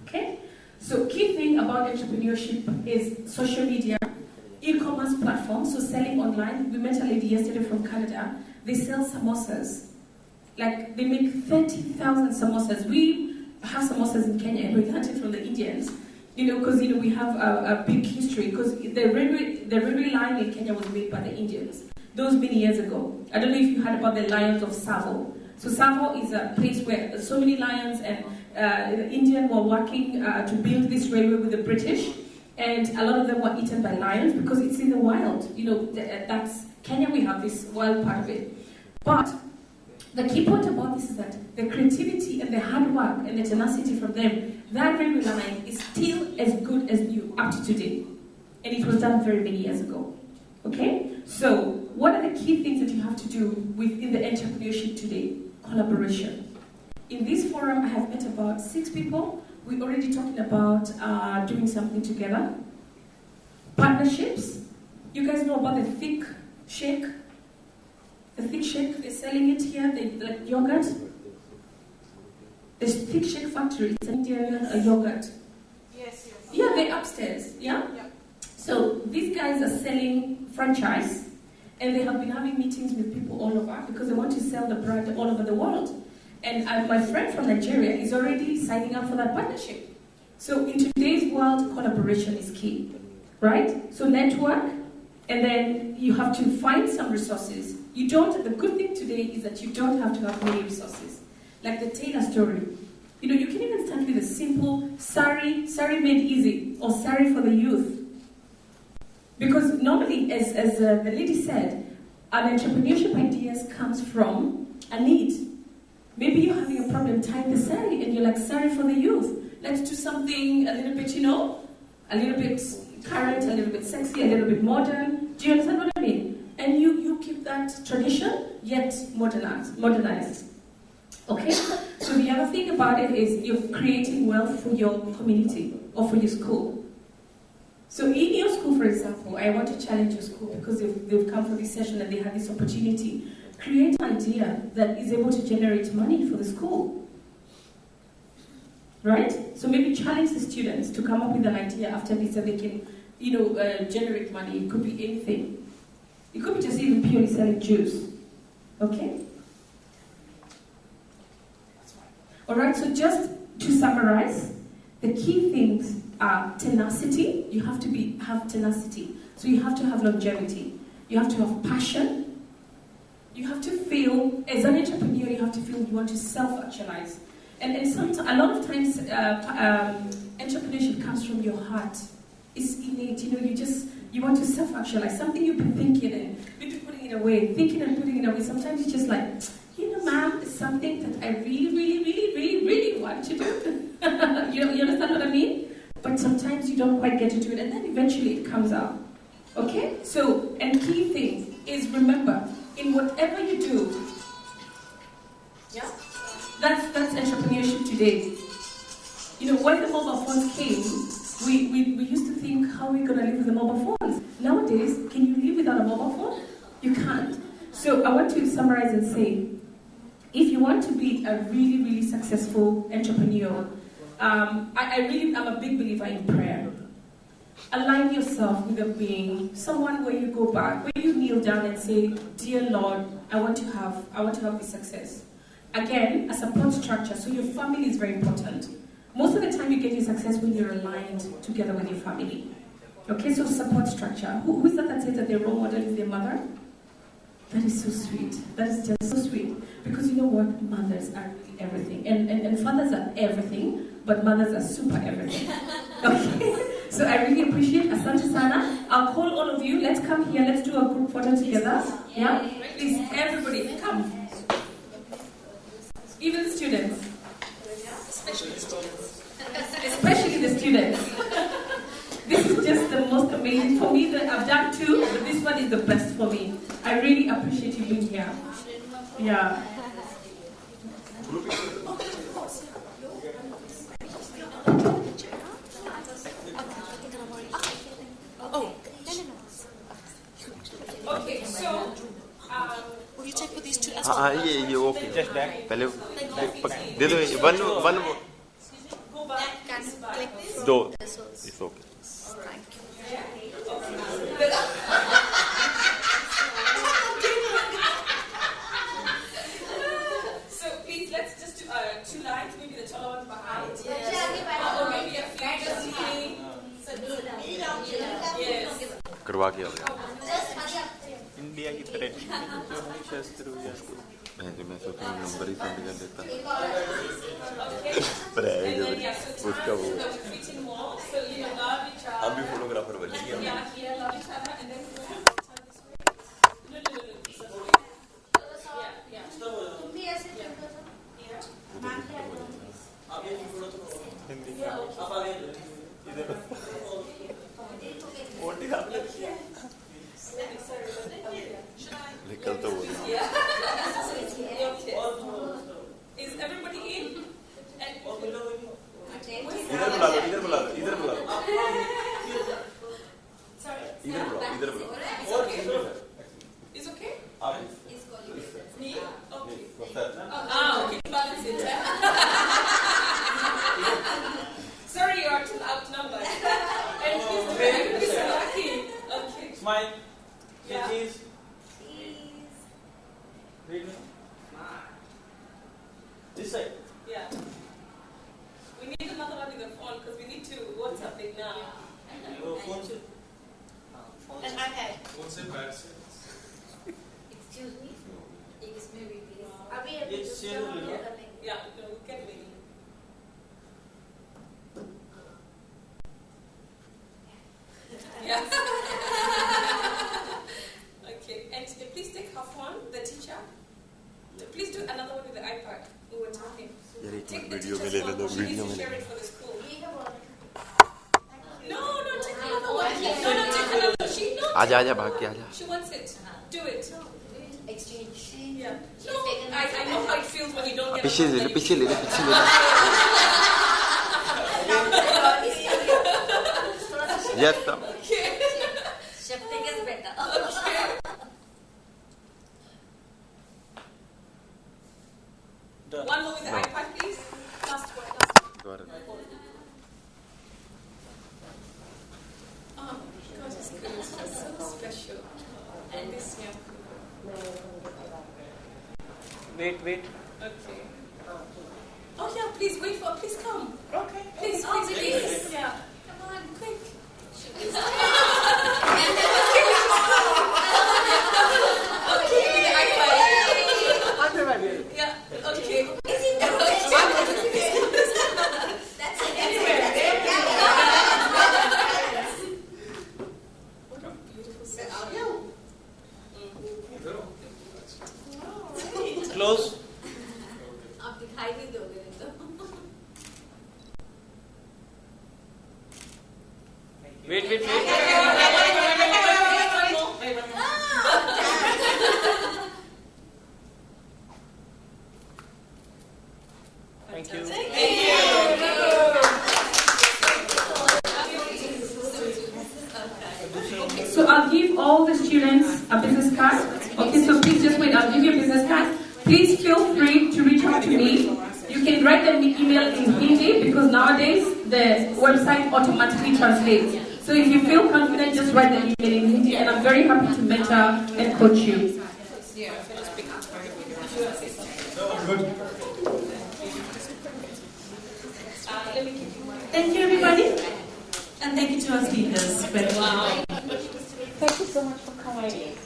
Okay? So key thing about entrepreneurship is social media, e-commerce platforms, so selling online. We met a lady yesterday from Canada. They sell samosas. Like, they make 30,000 samosas. We have samosas in Kenya, and we learned it from the Indians. Because, we have a big history. Because the railway line in Kenya was made by the Indians. Those many years ago. I don't know if you heard about the lions of Savo. So Savo is a place where so many lions and the Indians were working to build this railway with the British, and a lot of them were eaten by lions because it's in the wild. That's Kenya. We have this wild part of it. But the key point about this is that the creativity and the hard work and the tenacity from them, that railway line is still as good as new up to today, and it was done very many years ago. Okay, so what are the key things that you have to do within the entrepreneurship today? Collaboration. In this forum, I have met about 6 people. We're already talking about doing something together. Partnerships. You guys know about the thick shake? The thick shake, they're selling it here, like yogurt. There's thick shake factory, it's an Indian yogurt. Yes. Yeah, they're upstairs, yeah? So these guys are selling franchise, and they have been having meetings with people all over because they want to sell the brand all over the world. And my friend from Nigeria is already signing up for that partnership. So in today's world, collaboration is key, right? So network, and then you have to find some resources. The good thing today is that you don't have to have many resources. Like the Taylor story. You can even start with a simple sari made easy, or sari for the youth. Because normally, as the lady said, an entrepreneurship ideas comes from a need. Maybe you're having a problem tying the sari, and you're like, sari for the youth. Let's do something a little bit, a little bit current, a little bit sexy, a little bit modern. Do you understand what I mean? And you keep that tradition, yet modernized. Okay? So the other thing about it is you're creating wealth for your community or for your school. So in your school, for example, I want to challenge your school because they've come for this session and they have this opportunity. Create an idea that is able to generate money for the school. Right? So maybe challenge the students to come up with an idea after this so they can, generate money. It could be anything. It could be just even purely selling juice. Okay? Alright, so just to summarize, the key things are tenacity. You have to have tenacity. So you have to have longevity. You have to have passion. You have to feel, as an entrepreneur, you have to feel you want to self-actualize. And a lot of times, entrepreneurship comes from your heart. It's innate, you want to self-actualize. Something you've been thinking and you've been putting it away, thinking and putting it away. Sometimes it's just like, ma'am, it's something that I really, really, really, really, really want to do. You understand what I mean? But sometimes you don't quite get to do it, and then eventually it comes out. Okay? So, and key thing is, remember, in whatever you do, yeah? That's entrepreneurship today. When the mobile phones came, we used to think, how are we going to live with the mobile phones? Nowadays, can you live without a mobile phone? You can't. So I want to summarize and say, if you want to be a really, really successful entrepreneur, I'm a big believer in prayer. Align yourself with a being, someone where you go back, where you kneel down and say, dear Lord, I want to have this success. Again, a support structure, so your family is very important. Most of the time you get your success when you're aligned together with your family. Okay, so support structure. Who is that says that their role model is their mother? That is so sweet. That is just so sweet. Because you know what? Mothers are really everything. And fathers are everything, but mothers are super everything. Okay? So I really appreciate Asante Sana. I'll call all of you. Let's come here. Let's do a group photo together. Yeah? Please, everybody, come. Even the students. Especially the students. This is just the most amazing for me. I've done two, but this one is the best for me. I really appreciate you being here. Yeah. Okay, so will you check for these two? Yeah, okay. Just back. One more. Go back. Can you click this? No, it's okay. Thank you. So please, let's just do two lines, maybe the taller one behind. Yes. Or maybe a few just me. Yes. करवा के आओ India की तरह शस्त्र मैं सोच रहा हूँ नंबर ही सेंड कर देता पर है जब उसका वो हम भी फोटोग्राफर बनेंगे निकल तो वो Is everybody in? इधर बुला लो इधर बुलाओ Is okay? Me? Okay. Okay, balance it. Sorry, you are too outnumbered. And please, be so lucky. Okay. Smile. Yeah. Cheese. This side. Yeah. We need another one with the phone because we need to WhatsApp it now. Phone se. And iPad. Phone se back se. Excuse me. इसमें भी please. अभी Yes, yeah, we'll get ready. Yeah. Okay, and please take half one, the teacher. Please do another one with the iPad. We were talking. Take the teacher's one. She needs to share it for the school. No, take another one. No, take another. आजा भाग के आजा She wants it. Do it. Exchange. Yeah. No, I know how it feels when you don't get पीछे ले ले Yes, sir. Shifting is better. Okay. One more with the iPad, please. Last one. Oh, God, it's so special. And this, yeah. Wait. Okay. Oh yeah, please come. Okay. Please. Yeah. Come on, quick. Okay, with the iPad. Yeah, okay. That's it. Anywhere. Close. आप दिखाई नहीं दोगे नहीं तो. Wait. Thank you. So I'll give all the students a business card. Okay, so please just wait. I'll give you a business card. Please feel free to reach out to me. You can write an email in Hindi because nowadays the website automatically translates. So if you feel confident, just write the email in Hindi, and I'm very happy to mentor and coach you. Thank you, everybody, and thank you to our speakers. Wow. Thank you so much for coming.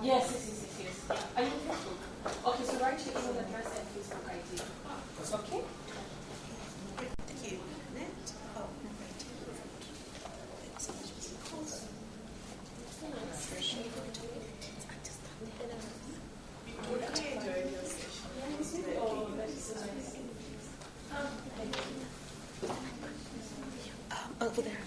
Yes. Are you Facebook? Okay, so write your email address and Facebook ID. Okay? Thank you. Over there.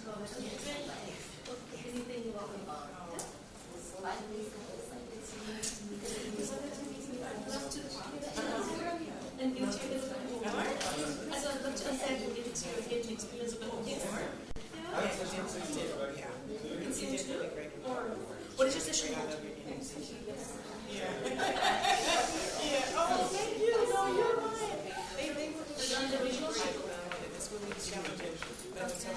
And give it to you a little bit more. As I'd love to unpack and give it to you and get an experience a bit more. In scene 2? Or what is your session called? Yeah. Oh, thank you. No, you're right. They were the original shape. This will be challenging. That's how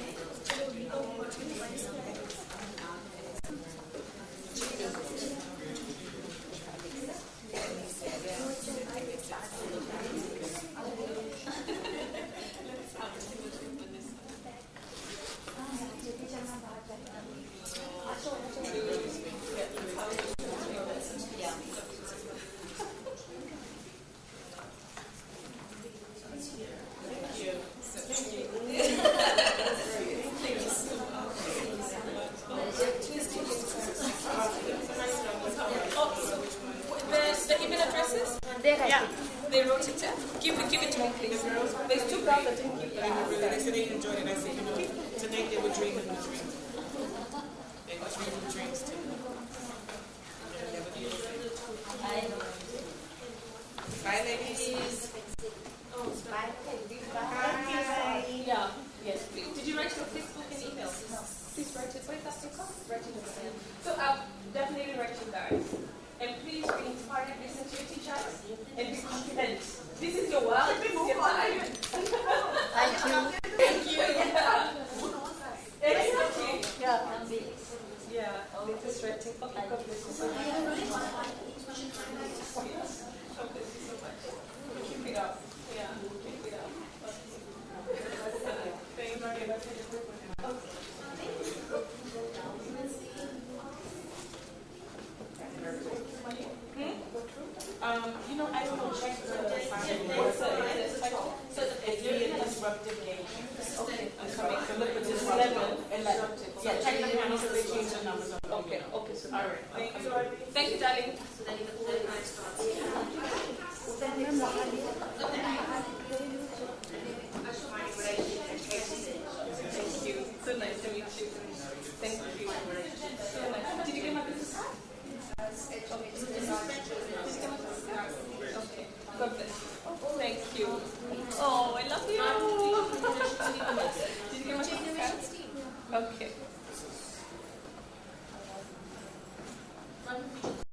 Okay.